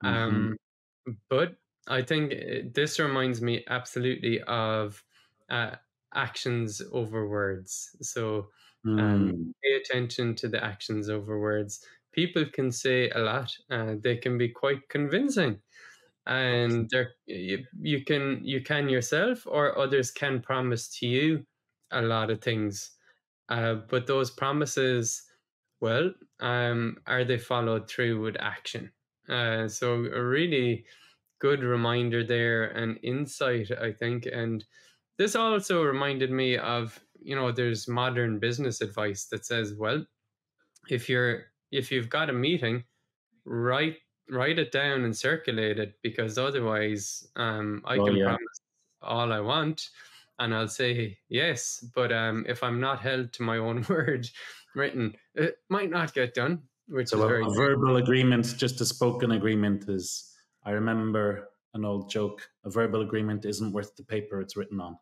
But I think this reminds me absolutely of actions over words. So pay attention to the actions over words. People can say a lot. They can be quite convincing, and you can yourself or others can promise to you a lot of things. But those promises, well, are they followed through with action? So a really good reminder there and insight, I think. And this also reminded me of, there's modern business advice that says, well, if you've got a meeting, write it down and circulate it, because otherwise I can promise all I want and I'll say yes, but if I'm not held to my own word written, it might not get done, which is very a verbal agreement, just a spoken agreement, is, I remember an old joke, a verbal agreement isn't worth the paper it's written on.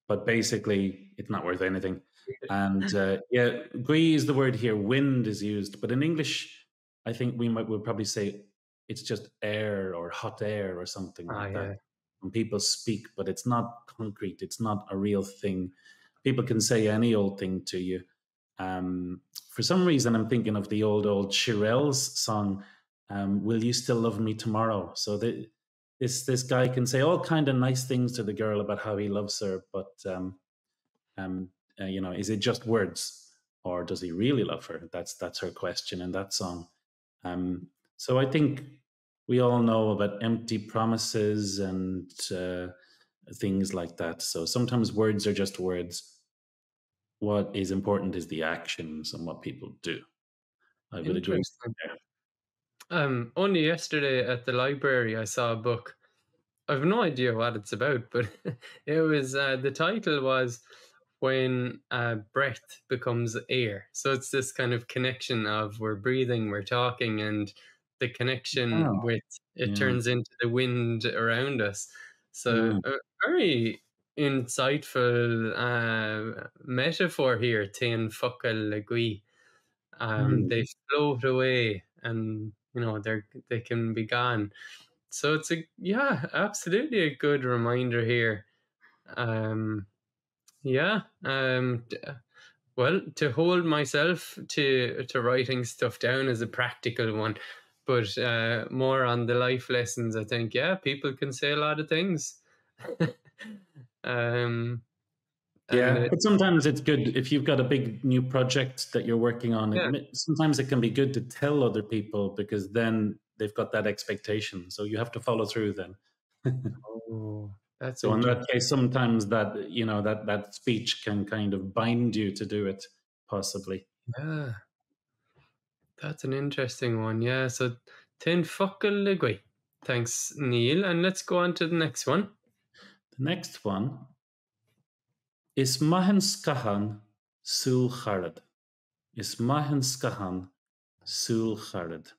But basically it's not worth anything. And agree is the word here. Wind is used, but in English I think we'll probably say it's just air or hot air or something like that when people speak, but it's not concrete. It's not a real thing. People can say any old thing to you. For some reason, I'm thinking of the old Shirelles song, "Will You Still Love Me Tomorrow?" So this guy can say all kind of nice things to the girl about how he loves her, but is it just words, or does he really love her? That's her question in that song. So I think we all know about empty promises and things like that. So sometimes words are just words. What is important is the actions and what people do. I would agree. Only yesterday at the library, I saw a book. I have no idea what it's about, but it was the title was "When Breath Becomes Air." So it's this kind of connection of we're breathing, we're talking, and the connection with it turns into the wind around us. So a very insightful metaphor here. Téann focail le. They float away, and they can be gone. So it's absolutely a good reminder here. Well, to hold myself to writing stuff down is a practical one, but more on the life lessons, I think. Yeah, people can say a lot of things. But sometimes it's good if you've got a big new project that you're working on. Sometimes it can be good to tell other people, because then they've got that expectation. So you have to follow through then. That's so in that case, sometimes that that speech can kind of bind you to do it, possibly. Yeah, that's an interesting one. Yeah, so Téann focail le. Thanks, Neil, and let's go on to the next one. The next one is maith scáthán súil charad. Is maith scáthán súil charad.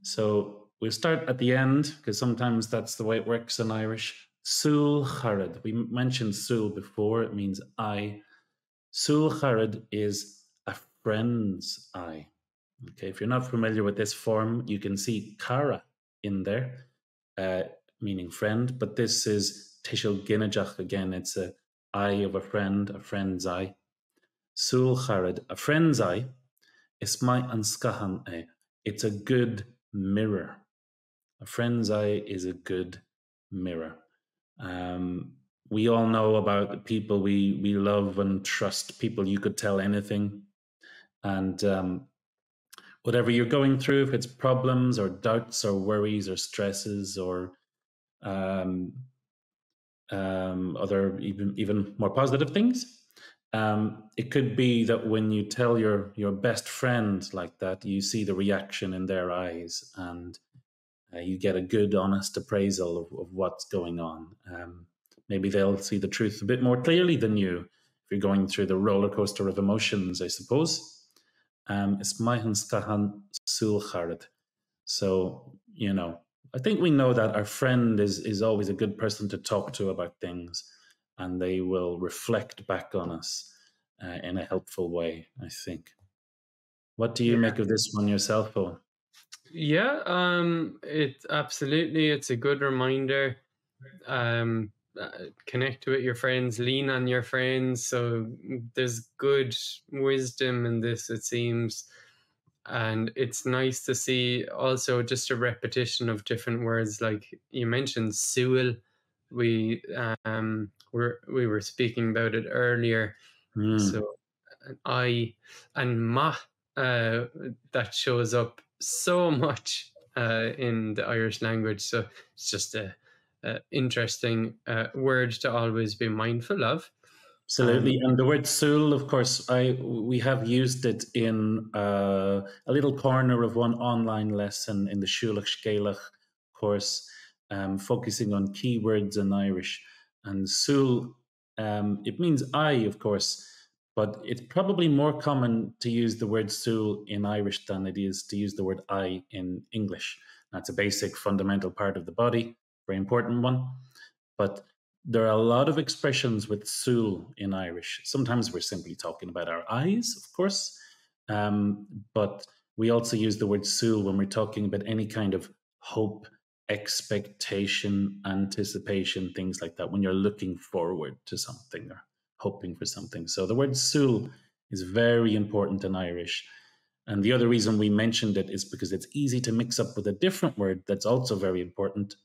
So we'll start at the end, because sometimes that's the way it works in Irish. Súil charad. We mentioned súil before. It means eye. Súil charad is a friend's eye. Okay, if you're not familiar with this form, you can see cara in there, meaning friend. But this is tishil ginajach again. It's a eye of a friend's eye. Súil charad, a friend's eye. Is maith an scáthán é. It's a good mirror. A friend's eye is a good mirror. We all know about the people we love and trust, people you could tell anything. And whatever you're going through, if it's problems or doubts or worries or stresses or other even more positive things, it could be that when you tell your best friend like that, you see the reaction in their eyes, and you get a good, honest appraisal of what's going on. Maybe they'll see the truth a bit more clearly than you if you're going through the roller coaster of emotions, I suppose. It's maith scáthán súil charad. So, I think we know that our friend is always a good person to talk to about things, and they will reflect back on us in a helpful way, I think. What do you make of this one yourself, Owen? Yeah, it's a good reminder. Connect with your friends, lean on your friends. So there's good wisdom in this, it seems. And it's nice to see also just a repetition of different words. Like you mentioned, súil. We were speaking about it earlier. So I and maith, that shows up so much in the Irish language. So it's just a interesting word to always be mindful of. Absolutely. And the word súil, of course, we have used it in a little corner of one online lesson in the Scáthán course, focusing on keywords in Irish. And súil, it means I, of course, but it's probably more common to use the word súil in Irish than it is to use the word I in English. That's a basic fundamental part of the body, very important one. But there are a lot of expressions with súil in Irish. Sometimes we're simply talking about our eyes, of course, but we also use the word súil when we're talking about any kind of hope, expectation, anticipation, things like that, when you're looking forward to something or hoping for something. So the word súil is very important in Irish. And the other reason we mentioned it is because it's easy to mix up with a different word that's also very important,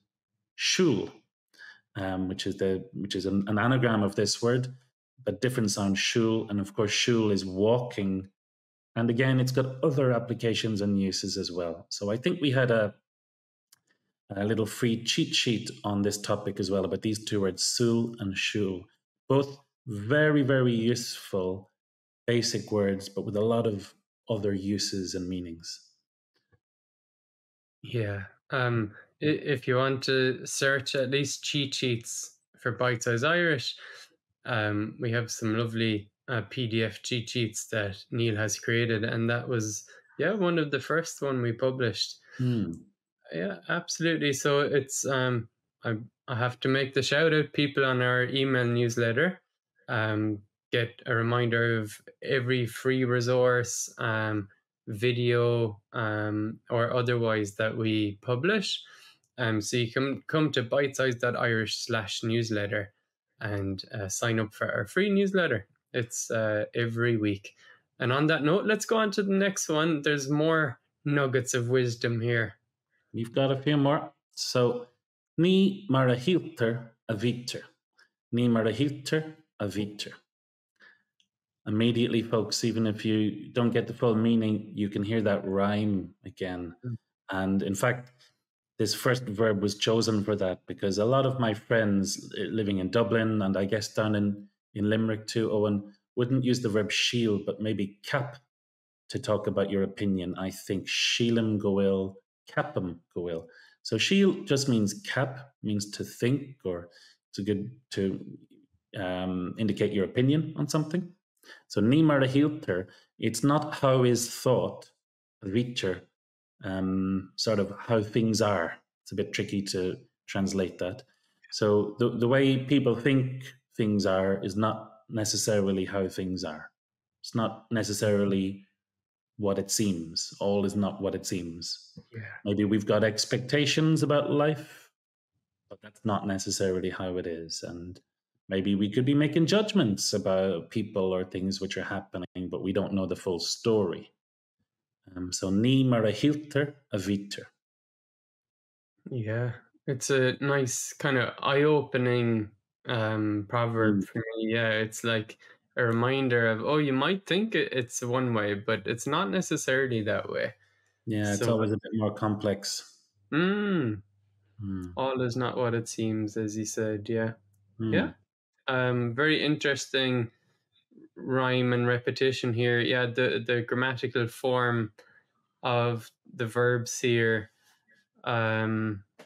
siúil. Which is an anagram of this word, but different sound, siúil, and of course siúil is walking, and again it's got other applications and uses as well. So I think we had a little free cheat sheet on this topic as well about these two words, súil and siúil, both very, very useful basic words, but with a lot of other uses and meanings. Yeah. If you want to search at least cheat sheets for Bite Size Irish, we have some lovely PDF cheat sheets that Neil has created, and that was one of the first one we published. Yeah, absolutely. So it's I have to make the shout out, people on our email newsletter. Get a reminder of every free resource, video, or otherwise that we publish. So you can come to bitesize.irish/newsletter and sign up for our free newsletter. It's every week. And on that note, let's go on to the next one. There's more nuggets of wisdom here. We've got a few more. So, ní mar a hilter a víter. Ní mar a hilter a víter. Immediately, folks, even if you don't get the full meaning, you can hear that rhyme again. And in fact, this first verb was chosen for that because a lot of my friends living in Dublin, and I guess down in Limerick too, Owen, wouldn't use the verb shield, but maybe cap to talk about your opinion. I think shílim goil, capim goil. So shield just means cap, means to think, or to indicate your opinion on something. So ní mar a hilter, it's not how is thought, víter, sort of how things are. It's a bit tricky to translate that. So the way people think things are is not necessarily how things are. It's not necessarily what it seems. All is not what it seems. Yeah. Maybe we've got expectations about life, but that's not necessarily how it is. And maybe we could be making judgments about people or things which are happening, but we don't know the full story. So ní mar a hilter a víter. Yeah, It's a nice kind of eye-opening proverb Mm. for me. Yeah, it's like a reminder of, oh, you might think it's one way, but it's not necessarily that way. Yeah, it's So, always a bit more complex. mm, Mm. all is not what it seems, as you said. Yeah, yeah. Mm. Very interesting rhyme and repetition here. Yeah, the grammatical form of the verbs here.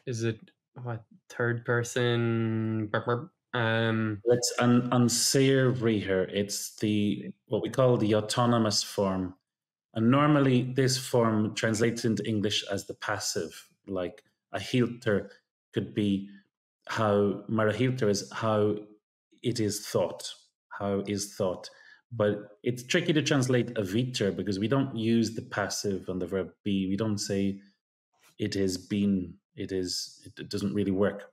Is it what third person? Burp, burp. It's an saor ríthe. It's the what we call the autonomous form. And normally this form translates into English as the passive, like a hilter could be how mar a hilter is how it is thought, how is thought. But it's tricky to translate a viter because we don't use the passive on the verb be. We don't say it has been, it doesn't really work.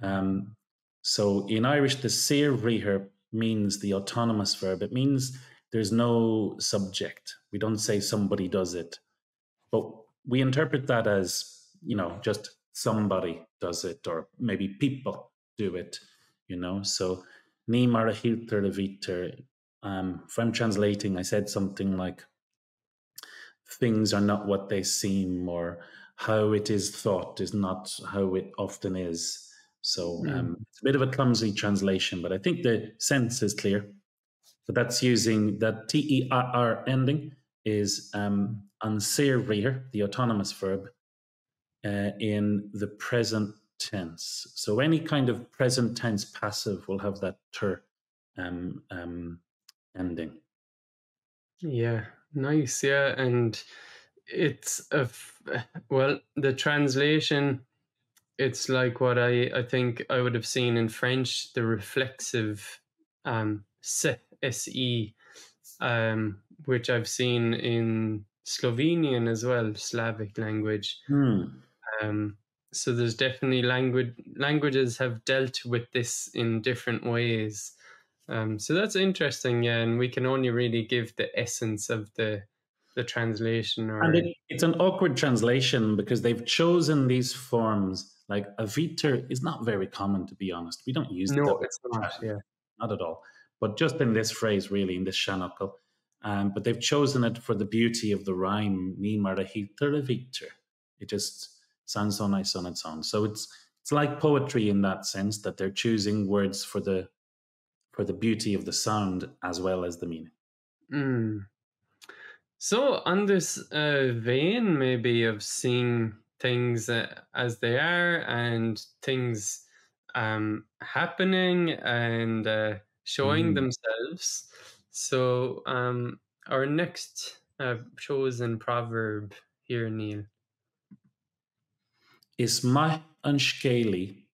Um, so in Irish, the saor ríthe means the autonomous verb. It means there's no subject. We don't say somebody does it, but we interpret that as, just somebody does it, or maybe people do it, So ní mar a hilter a viter. If I'm translating, I said something like things are not what they seem, or how it is thought is not how it often is. So mm, it's a bit of a clumsy translation, but I think the sense is clear. So that's using that ter ending is an saor ríthe, the autonomous verb, in the present tense. So any kind of present tense passive will have that ter ending. yeah, nice. Yeah, and it's well, the translation. It's like what I think I would have seen in French, the reflexive se, which I've seen in Slovenian as well, Slavic language. Hmm. Um, so there's definitely languages have dealt with this in different ways. So that's interesting, yeah, and we can only really give the essence of the translation And or it's an awkward translation because they've chosen these forms. Like a viter is not very common, to be honest. We don't use it that no, it's not, much, yeah. not at all. But just in this phrase, really, in this seanfhocal. But they've chosen it for the beauty of the rhyme. Ní mar a hilter a viter. It just sounds so nice on its own. So it's like poetry in that sense that they're choosing words for the beauty of the sound as well as the meaning. Mm. So, on this vein, maybe of seeing things as they are and things happening and showing Mm. themselves. So, our next chosen proverb here, Neil. Is maith an scéalaí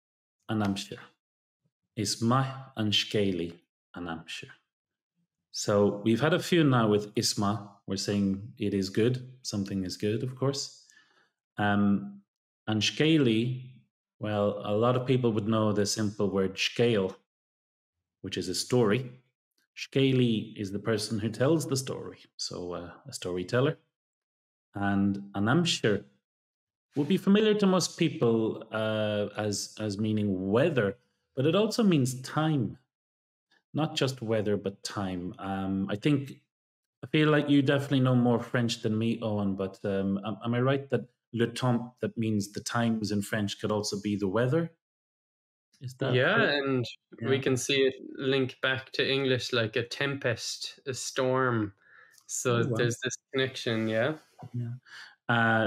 an amsir. Is maith an scéalaí an amsir. So we've had a few now with isma. We're saying it is good. Something is good, of course. And scéalaí, well, a lot of people would know the simple word scale, which is a story. Scéalaí is the person who tells the story, so a storyteller. And an amsir would be familiar to most people as meaning weather, but it also means time, not just weather, but time. I feel like you definitely know more French than me, Owen, but am I right that le temps, that means the times in French, could also be the weather? Is that Yeah, correct? and we Yeah. can see it linked back to English like a tempest, a storm. Oh, So well. there's this connection, yeah. Yeah.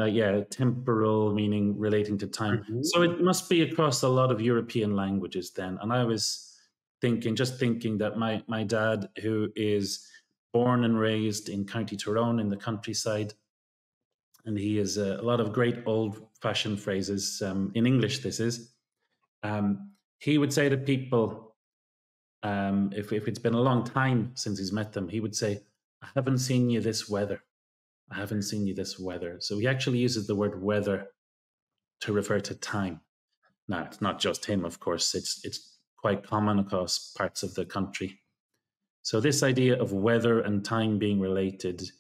Yeah, temporal meaning relating to time. Mhm. So it must be across a lot of European languages then. And I was thinking that my dad, who is born and raised in County Tyrone in the countryside, and he has a lot of great old fashioned phrases in English. This is he would say to people, if it's been a long time since he's met them, he would say, "I haven't seen you this weather. I haven't seen you this weather." So he actually uses the word weather to refer to time. Now, it's not just him, of course. It's quite common across parts of the country. So this idea of weather and time being related,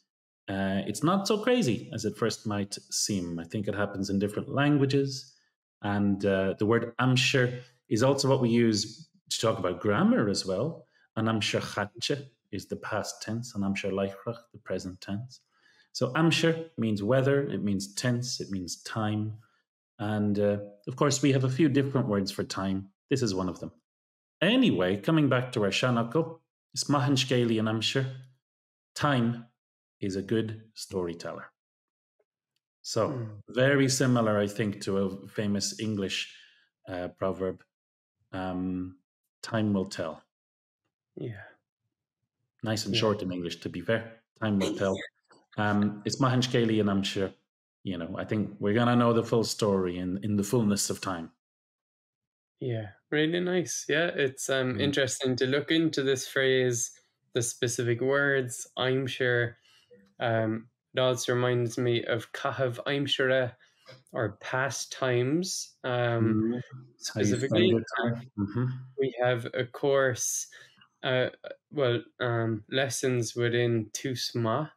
it's not so crazy as it first might seem. I think it happens in different languages. And the word amsir is also what we use to talk about grammar as well. And amsir chatche is the past tense, and amsir leichrach, the present tense. So amsir means weather, it means tense, it means time. And of course, we have a few different words for time. This is one of them. Anyway, coming back to our seanfhocal, is maith scéalaí an amsir. Time is a good storyteller. So very similar, I think, to a famous English proverb. Time will tell. Yeah. Nice and short in English, to be fair. Time will tell. It's maith scéalaí an amsir. I think we're going to know the full story in the fullness of time. Yeah, really nice. Yeah, it's interesting to look into this phrase, the specific words. I'm sure. It also reminds me of cahabh aimsire, or past times. Specifically, we have a course, lessons within thuas,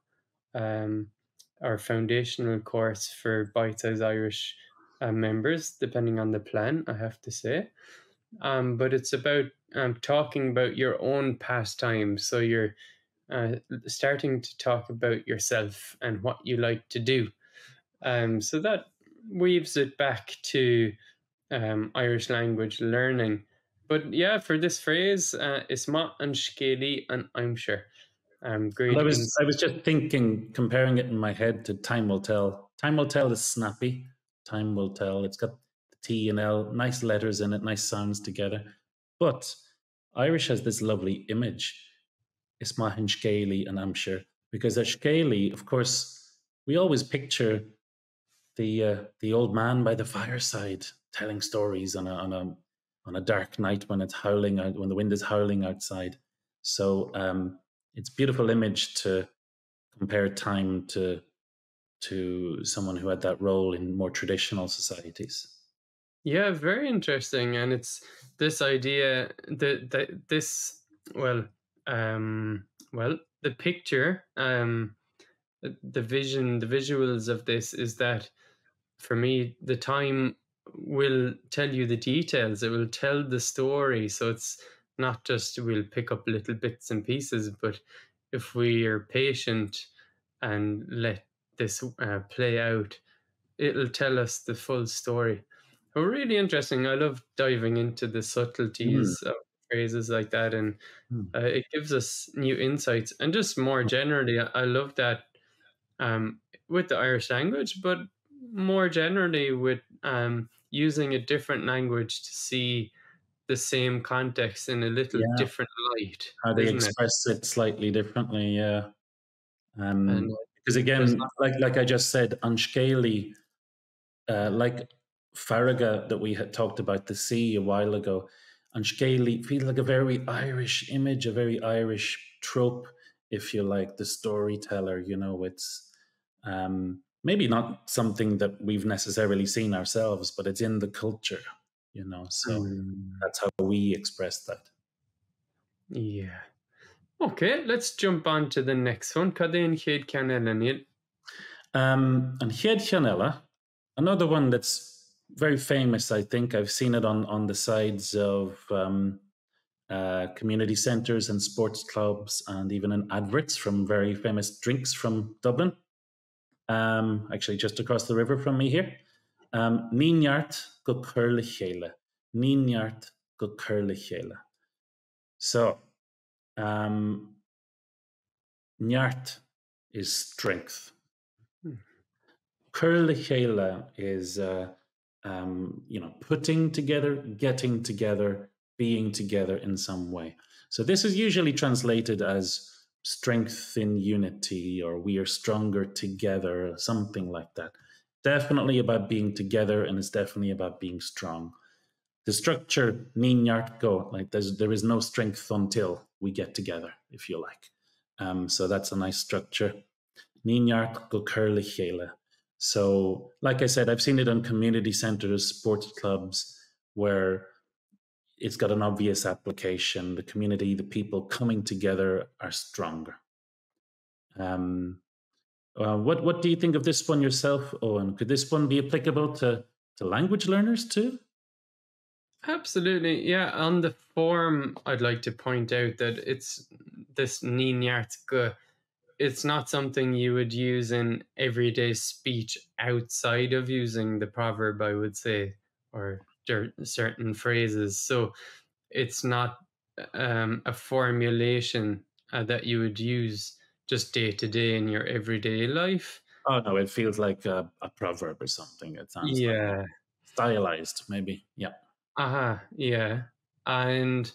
our foundational course for bite-sized Irish members, depending on the plan, I have to say. But it's about talking about your own pastime. So you're starting to talk about yourself and what you like to do. So that weaves it back to Irish language learning. But yeah, for this phrase, is maith scéalaí an aimsir. Great. I was just thinking, comparing it in my head to time will tell. Time will tell is snappy. Time will tell. It's got the T and L, nice letters in it, nice sounds together. But Irish has this lovely image. Is maith scéalaí an amsir, because a scéalaí, of course, we always picture the old man by the fireside telling stories on a dark night when it's howling out, when the wind is howling outside. So it's a beautiful image to compare time to someone who had that role in more traditional societies. Yeah, very interesting. And it's this idea that the picture, the vision, the visuals of this is that, for me, the time will tell you the details. It will tell the story. So it's not just we'll pick up little bits and pieces, but if we are patient and let this play out, it'll tell us the full story. Oh, really interesting. I love diving into the subtleties of phrases like that, and it gives us new insights. And just more generally, I love that with the Irish language, but more generally with using a different language to see the same context in a little different light. How they express it slightly differently, yeah. Because again, like I just said, an scéalaí, like bhfarraige that we had talked about, the sea a while ago, an scéalaí feels like a very Irish image, a very Irish trope, if you like, the storyteller. It's maybe not something that we've necessarily seen ourselves, but it's in the culture, so that's how we express that. Yeah. Okay, let's jump on to the next one. Cadéan chéad ceann Neil? An chéad ceann, another one that's very famous, I think. I've seen it on the sides of community centres and sports clubs, and even in adverts from very famous drinks from Dublin. Actually, just across the river from me here. Níneart go ceird le chéile. Níneart go ceird le chéile. So, neart is strength. Ceird le chéile is putting together, getting together, being together in some way. So this is usually translated as strength in unity, or we are stronger together, something like that. Definitely about being together, and it's definitely about being strong. The structure, níneart go, like there is no strength until we get together, if you like. So that's a nice structure. Níneart go ceird le chéile. So, like I said, I've seen it on community centres, sports clubs, where it's got an obvious application. The community, the people coming together are stronger. What do you think of this one yourself, Owen? Could this one be applicable to language learners too? Absolutely. Yeah. On the form, I'd like to point out that it's this níneart go. It's not something you would use in everyday speech outside of using the proverb, I would say, or certain phrases. So it's not a formulation that you would use just day to day in your everyday life. Oh no, it feels like a proverb or something. It sounds like Yeah. stylized, maybe. Yeah. Yeah. And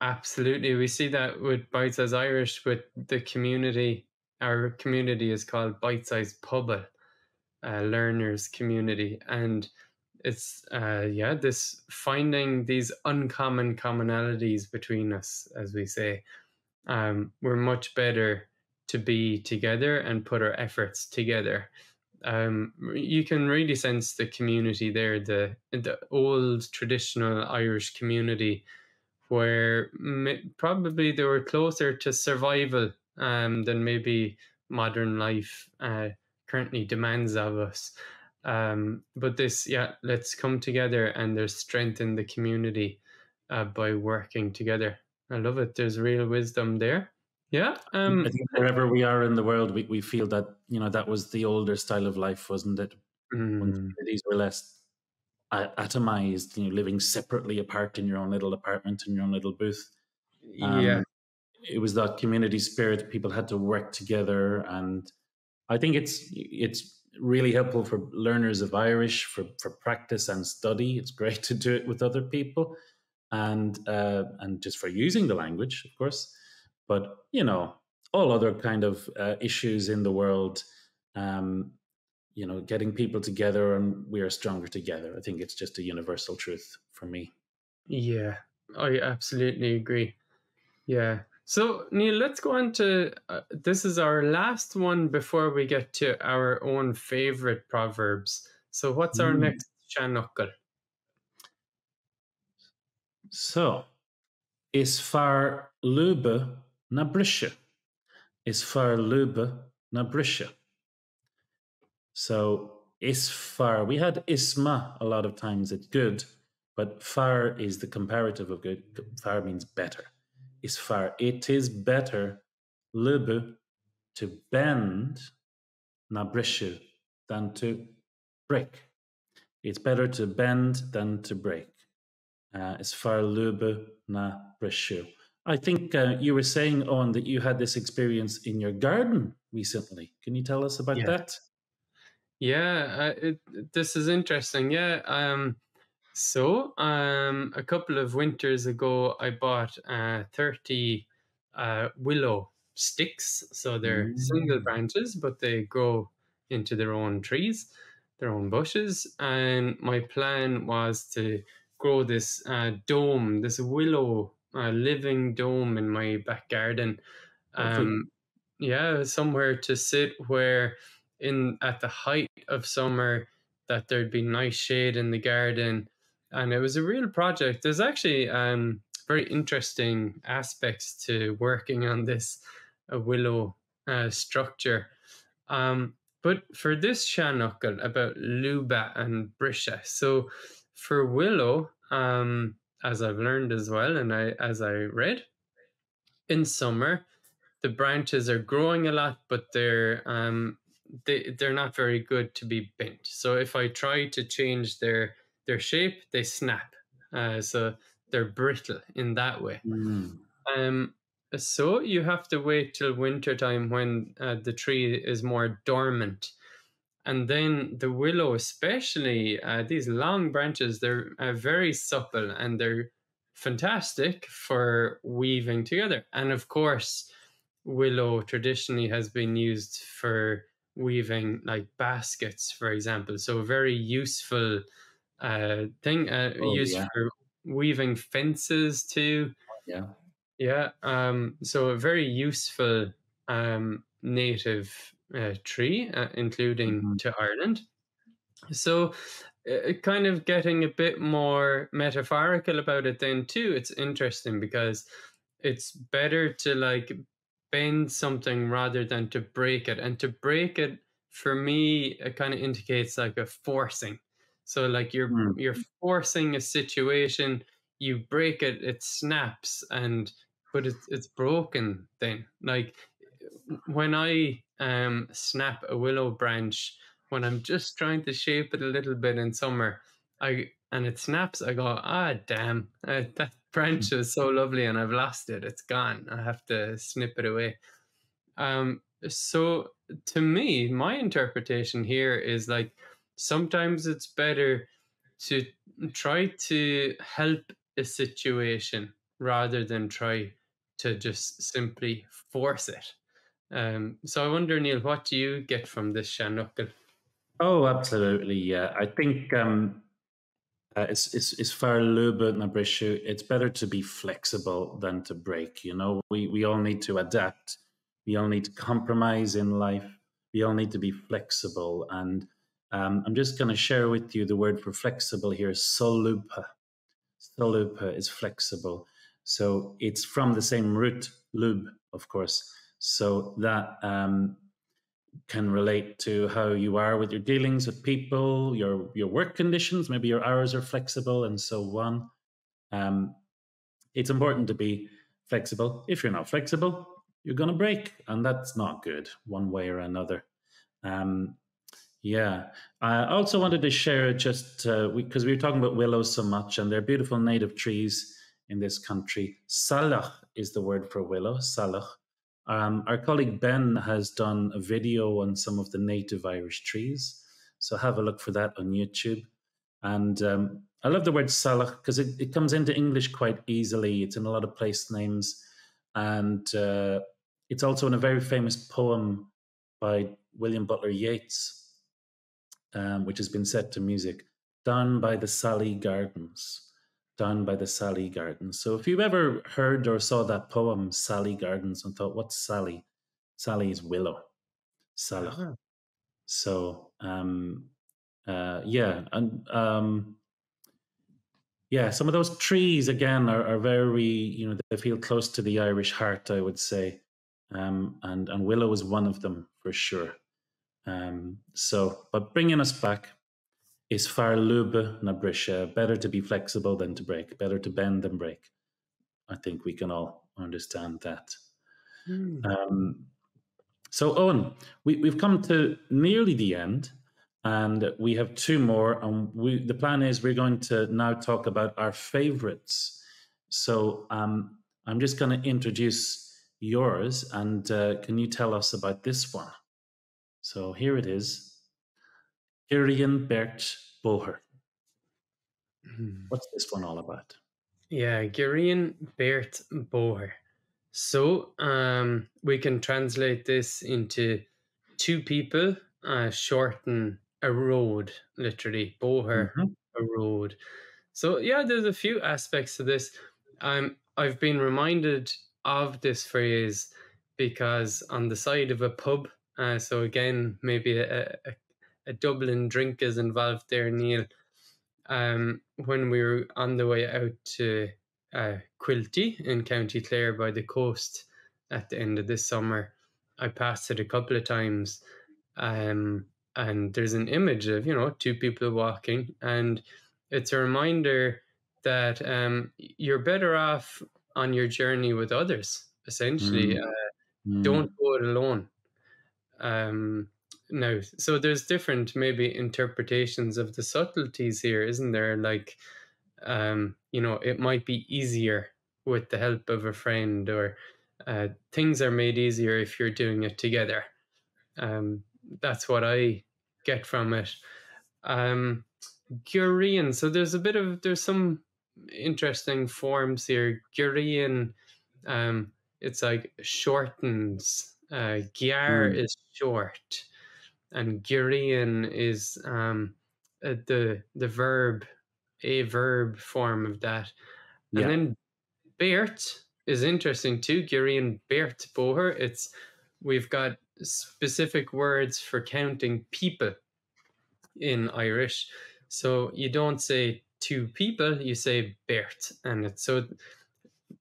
absolutely, we see that with Bite Size Irish, with the community. Our community is called Bite Size Pobble, learners community, and it's this finding these uncommon commonalities between us, as we say. We're much better to be together and put our efforts together. You can really sense the community there, the old traditional Irish community, where probably they were closer to survival than maybe modern life currently demands of us. But this, let's come together, and there's strength in the community by working together. I love it. There's real wisdom there. Yeah. I think wherever we are in the world, we feel that, that was the older style of life, wasn't it? When communities were less atomized, living separately apart in your own little apartment, in your own little booth. Yeah. It was that community spirit. People had to work together, and I think it's really helpful for learners of Irish for practice and study. It's great to do it with other people, and just for using the language, of course. But all other kind of issues in the world, getting people together, and we are stronger together. I think it's just a universal truth for me. Yeah, I absolutely agree. Yeah. So, Neil, let's go on to this is our last one before we get to our own favorite proverbs. So, what's our next seanfhocal? So, is fear lube na brishe? Is fear lube na brishe? So, is fear, we had isma a lot of times, it's good, but fear is the comparative of good. Fear means better. Is fear, it is better lube, to bend, na brishe, than to break. It's better to bend than to break. Is fear lube na brishe. I think you were saying, Owen, that you had this experience in your garden recently. Can you tell us about that? Yeah, this is interesting. Yeah. So, a couple of winters ago, I bought 30 willow sticks. So they're single branches, but they grow into their own trees, their own bushes. And my plan was to grow this dome, this willow living dome in my back garden. Yeah, somewhere to sit where in at the height of summer that there'd be nice shade in the garden, and it was a real project. There's actually very interesting aspects to working on this willow structure. But for this seanfhocal about luba and brisha, so for willow, as I've learned as well, and as I read, in summer the branches are growing a lot, but they're not very good to be bent. So if I try to change their shape, they snap. So they're brittle in that way. Um, so you have to wait till winter time when the tree is more dormant. And then the willow, especially these long branches, they're very supple and they're fantastic for weaving together. And of course, willow traditionally has been used for weaving like baskets, for example. So a very useful thing used for weaving fences too. Yeah. So a very useful native tree, including to Ireland. So kind of getting a bit more metaphorical about it then too. It's interesting because it's better to like bend something rather than to break it. And to break it, for me, it kind of indicates like a forcing. So like you're forcing a situation, you break it, it snaps, but it's broken then. Like when I snap a willow branch, when I'm just trying to shape it a little bit in summer, and it snaps, I go, ah, damn, that branch is so lovely, and I've lost it. It's gone. I have to snip it away. So to me, my interpretation here is like sometimes it's better to try to help a situation rather than try to just simply force it. So I wonder, Neil, what do you get from this seanfhocal? Oh, absolutely. Yeah, I think it's far lube na brishu. It's better to be flexible than to break. You know, we all need to adapt. We all need to compromise in life. We all need to be flexible. And I'm just going to share with you the word for flexible here. Solupa. Solupa is flexible. So it's from the same root, lube, of course. So that can relate to how you are with your dealings with people, your work conditions, maybe your hours are flexible, and so on. It's important to be flexible. If you're not flexible, you're going to break, and that's not good one way or another. Yeah, I also wanted to share just because we were talking about willows so much, and they're beautiful native trees in this country. Salach is the word for willow, salach. Our colleague Ben has done a video on some of the native Irish trees. So have a look for that on YouTube. And I love the word salach because it comes into English quite easily. It's in a lot of place names. And it's also in a very famous poem by William Butler Yeats, which has been set to music, Down by the Sally Gardens. Down by the Sally Gardens. So if you've ever heard or saw that poem, Sally Gardens, and thought, what's Sally? Sally is willow. Salach. Ah. So yeah, and yeah, some of those trees again are very, you know, they feel close to the Irish heart, I would say, and willow is one of them for sure. So, but bringing us back is far lube na brisha. Better to be flexible than to break. Better to bend than break. I think we can all understand that. So, Owen, we've come to nearly the end, and we have two more. And the plan is we're going to now talk about our favorites. So, I'm just going to introduce yours, and can you tell us about this one? So, here it is. Irian Bert Boher. What's this one all about? Yeah, Girian Bert Boher. So we can translate this into two people shorten a road, literally. Boher, a road. So yeah, there's a few aspects to this. I've been reminded of this phrase because on the side of a pub, so again, maybe a Dublin drink is involved there, Neil. When we were on the way out to Quilty in County Clare by the coast at the end of this summer, I passed it a couple of times, and there's an image of, you know, two people walking, and it's a reminder that you're better off on your journey with others, essentially. Don't go it alone. Now, so there's different maybe interpretations of the subtleties here, isn't there? Like, you know, it might be easier with the help of a friend, or things are made easier if you're doing it together. That's what I get from it. Gurian. So there's some interesting forms here. Gurian, it's like shortens. Gyar is short, and Gurian is the verb, a verb form of that. And then Bert is interesting too. Gurian Bert Boher. We've got specific words for counting people in Irish. So you don't say two people, you say Bert. And it's so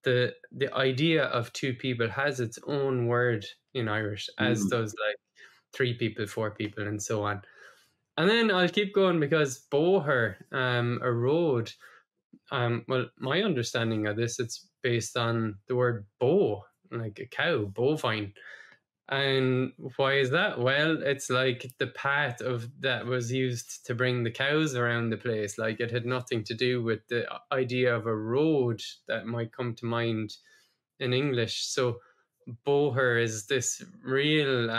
the idea of two people has its own word in Irish, as does like three people, four people, and so on. And then I'll keep going because bóthar, a road. Well, my understanding of this, it's based on the word bow, like a cow, bovine. And why is that? Well, it's like the path of that was used to bring the cows around the place. Like it had nothing to do with the idea of a road that might come to mind in English. So bóthar is this real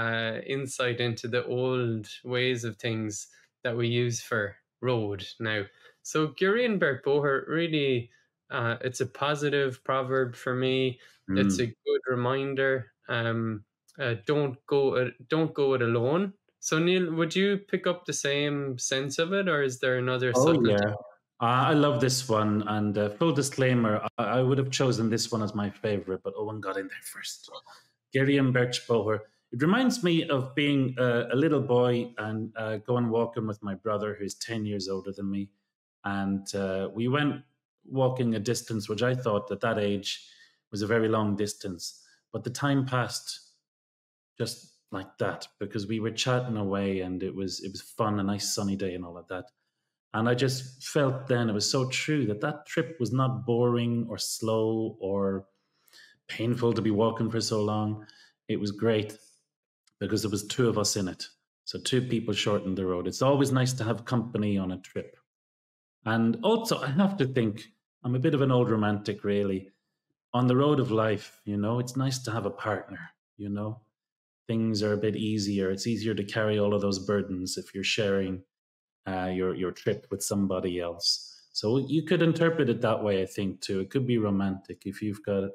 insight into the old ways of things that we use for road now. So Gurion Bert bóthar really, it's a positive proverb for me. It's a good reminder. Don't go it alone. So Neil, would you pick up the same sense of it, or is there another Oh, subtlety? yeah. I love this one. And full disclaimer, I would have chosen this one as my favorite, but Owen got in there first. Geriam Birch Bóthar. It reminds me of being a little boy and going walking with my brother, who's 10 years older than me. And we went walking a distance, which I thought at that age was a very long distance. But the time passed just like that because we were chatting away and it was fun, a nice sunny day and all of that. And I just felt then it was so true that that trip was not boring or slow or painful to be walking for so long. It was great because there was two of us in it. So two people shortened the road. It's always nice to have company on a trip. And also, I have to think, I'm a bit of an old romantic, really. On the road of life, you know, it's nice to have a partner, you know. Things are a bit easier. It's easier to carry all of those burdens if you're sharing your trip with somebody else. So you could interpret it that way, I think, too. It could be romantic if you've got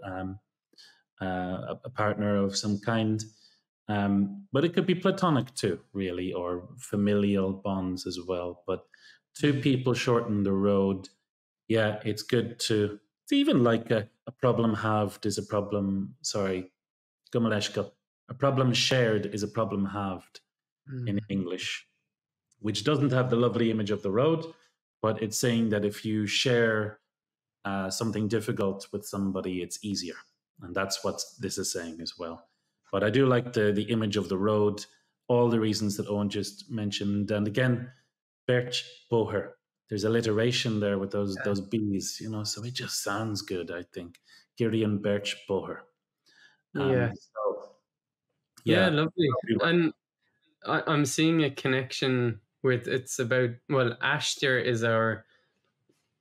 a partner of some kind. But it could be platonic too, really, or familial bonds as well. But two people shorten the road. Yeah, it's good to. It's even like a problem halved is a problem. Sorry, Gumaleshka. A problem shared is a problem halved in English, which doesn't have the lovely image of the road, but it's saying that if you share something difficult with somebody, it's easier. And that's what this is saying as well. But I do like the image of the road, all the reasons that Owen just mentioned. And again, Birch Bóthar. There's alliteration there with those B's, you know, so it just sounds good, I think. Girion Birch Bóthar. Yeah. So, Yeah, lovely. And I'm seeing a connection with it's about, well, Ashter is our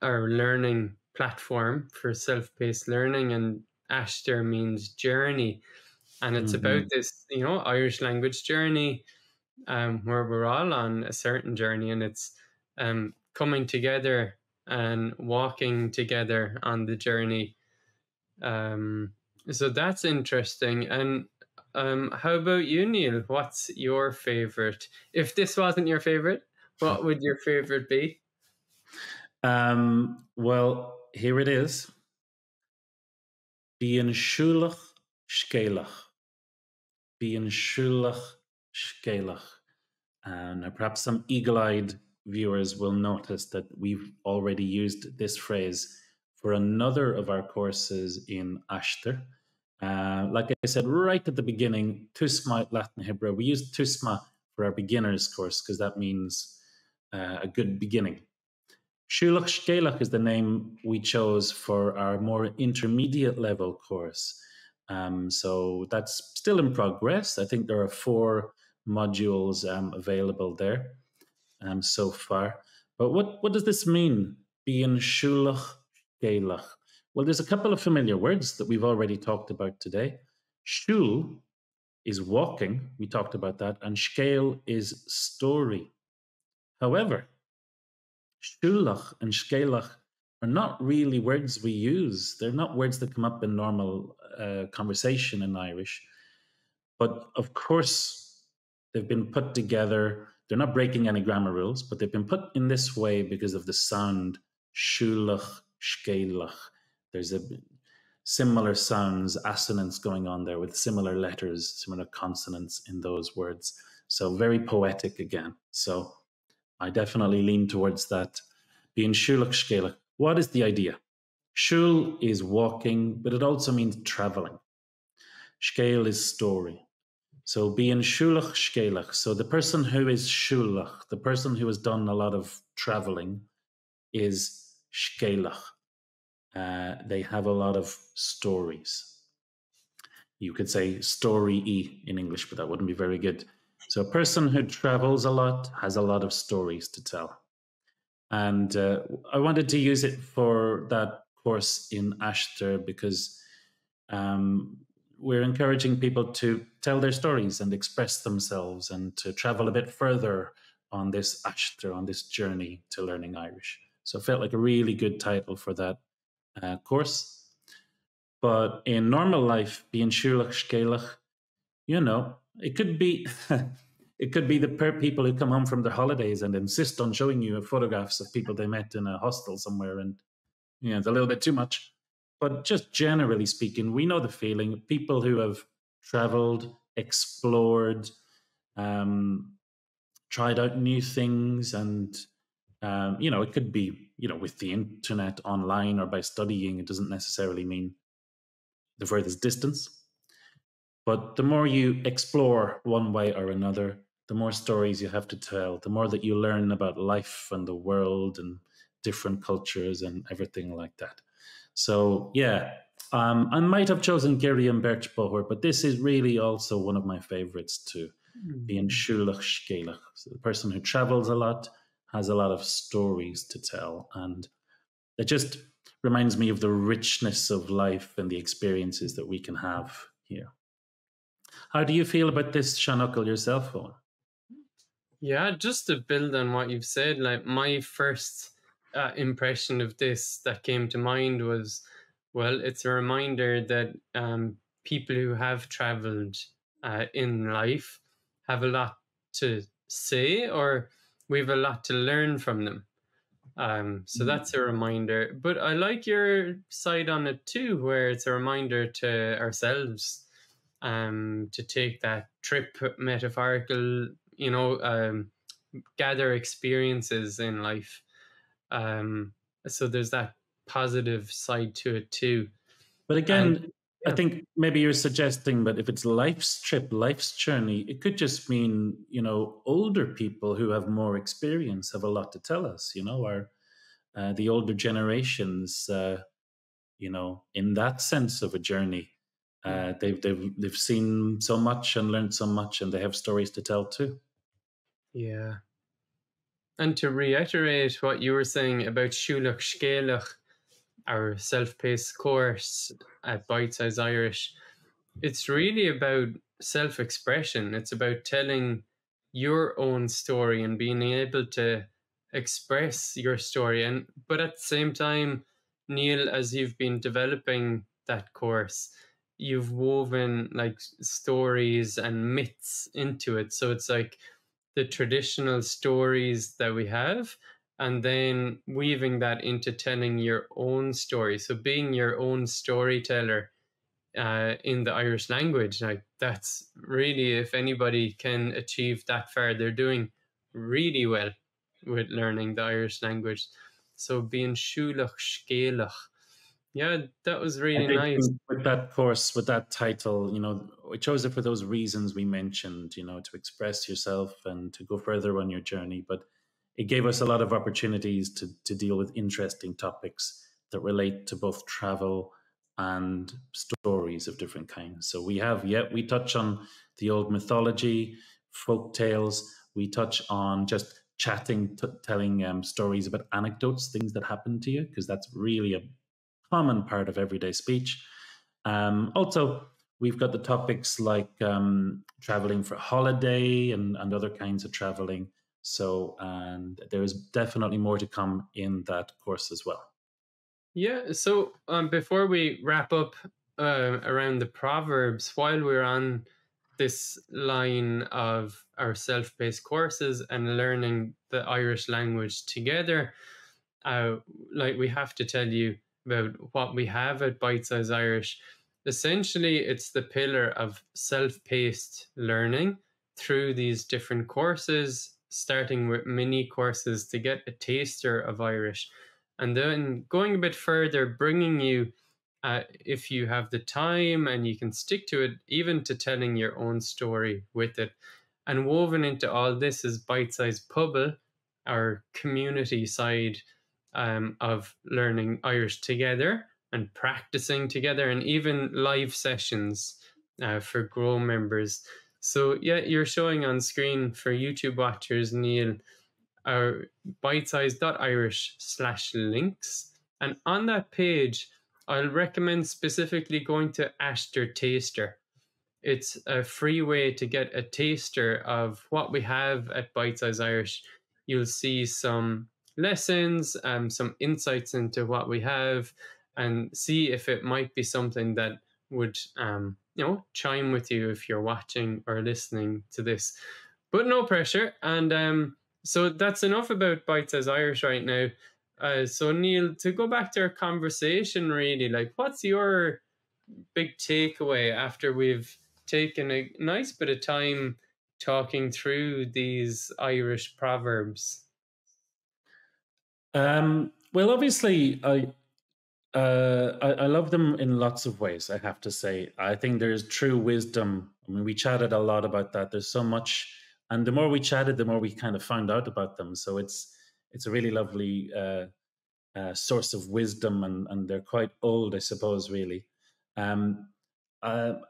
learning platform for self-paced learning, and Ashter means journey, and it's about this, you know, Irish language journey, where we're all on a certain journey, and it's coming together and walking together on the journey. So that's interesting. And how about you, Neil? What's your favorite? If this wasn't your favorite, what would your favorite be? Well, here it is. Bíonn siúlach scéalach. Bíonn siúlach scéalach. And perhaps some eagle-eyed viewers will notice that we've already used this phrase for another of our courses in Ashter. Like I said right at the beginning, Tusma leath na hoibre. We used Tusma for our beginners course because that means a good beginning. Siúlach scéalach is the name we chose for our more intermediate level course. So that's still in progress. I think there are 4 modules available there so far. But what does this mean? Bíonn siúlach scéalach. Well, there's a couple of familiar words that we've already talked about today. Siúl is walking. We talked about that. And scéal is story. However, siúlach and scéalach are not really words we use. They're not words that come up in normal conversation in Irish. But of course, they've been put together. They're not breaking any grammar rules, but they've been put in this way because of the sound siúlach, scéalach. There's a similar sounds, assonance going on there with similar letters, similar consonants in those words. So very poetic again. So I definitely lean towards that. Bíonn siúlach scéalach. What is the idea? Siúl is walking, but it also means traveling. Scéal is story. So bíonn siúlach scéalach. So the person who is siúlach, the person who has done a lot of traveling, is scéalach. They have a lot of stories. You could say story-y in English, but that wouldn't be very good. So a person who travels a lot has a lot of stories to tell. And I wanted to use it for that course in Aithníonn because we're encouraging people to tell their stories and express themselves and to travel a bit further on this Aithníonn, on this journey to learning Irish. So it felt like a really good title for that course. But in normal life, being siúlach scéalach, you know, it could be it could be the people who come home from their holidays and insist on showing you photographs of people they met in a hostel somewhere, and it's a little bit too much. But just generally speaking, we know the feeling. People who have traveled, explored, tried out new things, and it could be with the internet, online, or by studying. It doesn't necessarily mean the furthest distance. But the more you explore one way or another, the more stories you have to tell, the more that you learn about life and the world and different cultures and everything like that. So, yeah, I might have chosen Gary and Birch Bohor, but this is really also one of my favorites too, being siúlach scéalach. So the person who travels a lot has a lot of stories to tell, and it just reminds me of the richness of life and the experiences that we can have here. How do you feel about this, seanfhocal, yourself, Owen? Yeah, just to build on what you've said, like my first impression of this that came to mind was, well, it's a reminder that people who have traveled in life have a lot to say, or we have a lot to learn from them. So that's a reminder. But I like your side on it too, where it's a reminder to ourselves to take that trip, metaphorical, gather experiences in life. So there's that positive side to it too. But again, And, I think maybe you're suggesting that if it's life's trip, life's journey, it could just mean, older people who have more experience have a lot to tell us, or the older generations, in that sense of a journey. They've seen so much and learned so much, and they have stories to tell too. Yeah. And to reiterate what you were saying about siúlach scéalach, our self-paced course at Bite Size Irish, it's really about self-expression. It's about telling your own story and being able to express your story. But at the same time, Neil, as you've been developing that course, you've woven like stories and myths into it. So it's like the traditional stories that we have, and then weaving that into telling your own story. So being your own storyteller in the Irish language, like that's really, if anybody can achieve that far, they're doing really well with learning the Irish language. So being siúlach scéalach, yeah, that was really I think nice. with that course, with that title, we chose it for those reasons we mentioned, to express yourself and to go further on your journey. But it gave us a lot of opportunities to deal with interesting topics that relate to both travel and stories of different kinds. So we touch on the old mythology, folk tales. We touch on just chatting, telling stories about anecdotes, things that happened to you, because that's really a common part of everyday speech. Also, we've got the topics like traveling for holiday and other kinds of traveling. So, and there is definitely more to come in that course as well. Yeah, so before we wrap up around the Proverbs, while we're on this line of our self-paced courses and learning the Irish language together, we have to tell you about what we have at Bite Size Irish. Essentially, it's the pillar of self-paced learning through these different courses, starting with mini courses to get a taster of Irish, and then going a bit further, bringing you if you have the time and you can stick to it, even to telling your own story with it. And woven into all this is bite-sized pobble, our community side of learning Irish together and practicing together, and even live sessions for Grow members. So yeah, you're showing on screen for YouTube watchers, Neil, our bitesize.irish/links. And on that page, I'll recommend specifically going to Ashter Taster. It's a free way to get a taster of what we have at Bite Size Irish. You'll see some lessons, some insights into what we have, and see if it might be something that would, chime with you if you're watching or listening to this. But no pressure. And so that's enough about Bite Size Irish right now. So Neil, to go back to our conversation, really, like, what's your big takeaway after we've taken a nice bit of time talking through these Irish proverbs? Well, obviously, I love them in lots of ways, I have to say. I think there's true wisdom. I mean, we chatted a lot about that. There's so much, and the more we chatted, the more we kind of found out about them. So it's a really lovely source of wisdom, and they're quite old, I suppose, really. I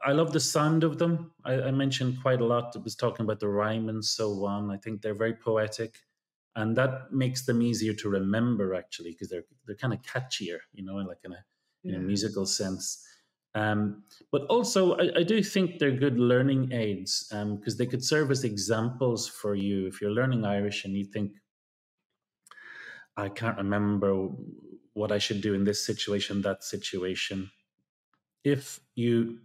love the sound of them. I mentioned quite a lot. It was talking about the rhyme and so on. I think they're very poetic, and that makes them easier to remember, actually, because they're kind of catchier, like in a musical sense. But also, I do think they're good learning aids, because they could serve as examples for you if you're learning Irish and you think, I can't remember what I should do in this situation, that situation. If you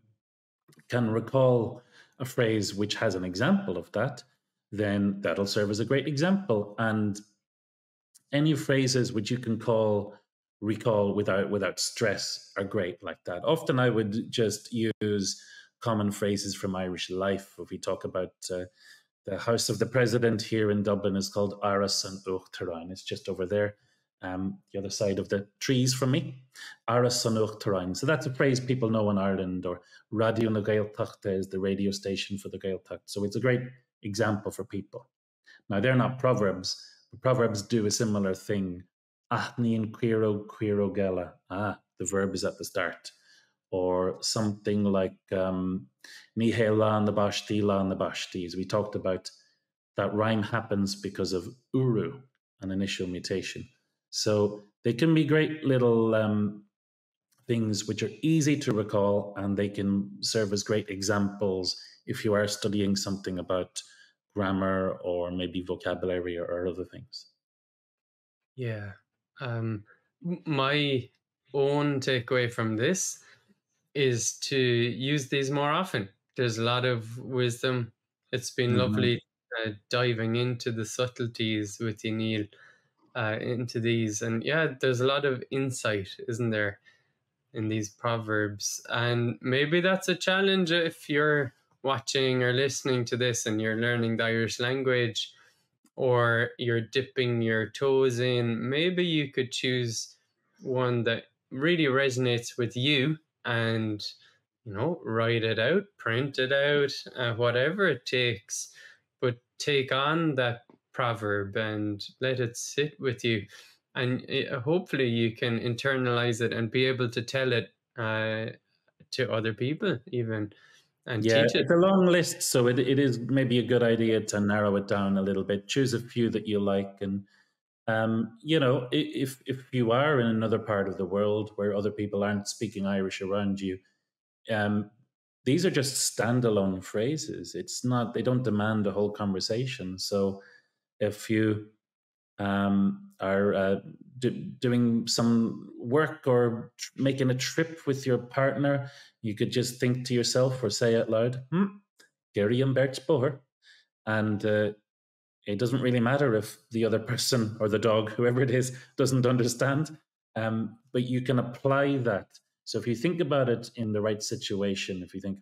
can recall a phrase which has an example of that, then that'll serve as a great example. And any phrases which you can recall without stress are great like that. Often I would just use common phrases from Irish life. If we talk about the house of the president here in Dublin is called Aras an Uachtaráin. It's just over there, the other side of the trees from me. Aras an Uachtaráin. So that's a phrase people know in Ireland. Or Radio na Gaeltachta is the radio station for the Gaeltacht. So it's a great example for people. Now, they're not proverbs. The proverbs do a similar thing. Aithníonn ciaróg eile. The verb is at the start. Or something like iseal na bpáistí. As we talked about, that rhyme happens because of uru, an initial mutation. So they can be great little things which are easy to recall, and they can serve as great examples if you are studying something about grammar or maybe vocabulary or other things. Yeah. My own takeaway from this is to use these more often. There's a lot of wisdom. It's been lovely diving into the subtleties with you, Neil, into these. And yeah, there's a lot of insight, isn't there, in these proverbs? And maybe that's a challenge if you're watching or listening to this and you're learning the Irish language, or you're dipping your toes in. Maybe you could choose one that really resonates with you and, write it out, print it out, whatever it takes, but take on that proverb and let it sit with you. And hopefully you can internalize it and be able to tell it to other people even, and teach it. It's a long list, so it is maybe a good idea to narrow it down a little bit. Choose a few that you like, and if you are in another part of the world where other people aren't speaking Irish around you, these are just standalone phrases. They don't demand a whole conversation. So if you are doing some work or making a trip with your partner, you could just think to yourself or say out loud, Gary and Bert's boher. And it doesn't really matter if the other person or the dog, whoever it is, doesn't understand. But you can apply that. So if you think about it in the right situation, if you think,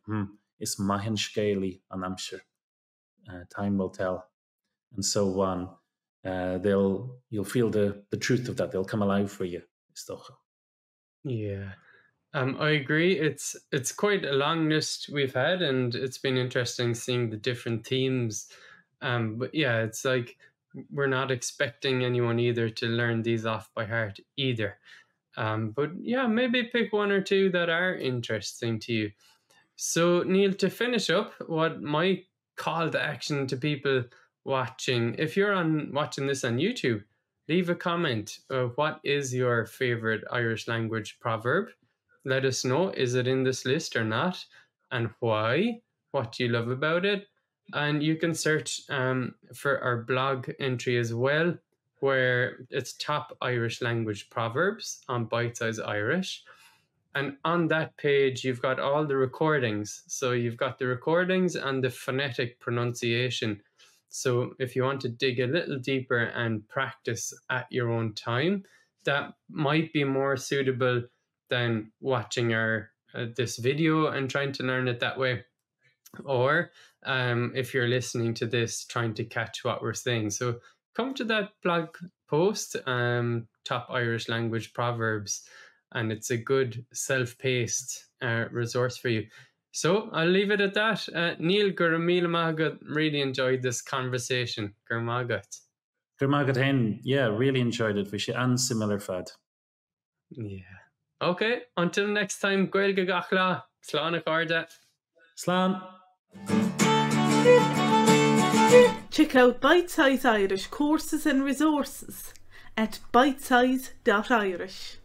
it's mahin scaly an amsher, time will tell, and so on, you'll feel the truth of that. They'll come alive for you. Yeah. I agree. It's quite a long list we've had, and it's been interesting seeing the different themes. But yeah, it's like we're not expecting anyone either to learn these off by heart either. But yeah, maybe pick one or two that are interesting to you. So Neil, to finish up, what my call to action to people watching, if you're watching this on YouTube, leave a comment. What is your favorite Irish language proverb? Let us know, is it in this list or not, and why? What do you love about it? And you can search for our blog entry as well, where it's top Irish language proverbs on Bite Size Irish. And on that page, you've got all the recordings. So you've got the recordings and the phonetic pronunciation. So if you want to dig a little deeper and practice at your own time, that might be more suitable than watching this video and trying to learn it that way. Or if you're listening to this, trying to catch what we're saying. So come to that blog post, Top Irish Language Proverbs, and it's a good self-paced resource for you. So I'll leave it at that. Neil, gur míle maith, really enjoyed this conversation. Gur maith. Gur maith hen, yeah, really enjoyed it. Vishe and similar fad. Yeah. Okay, until next time, Gaeilge gachla, slán a charda. Slán. Check out Bite Size Irish courses and resources at bitesize.irish.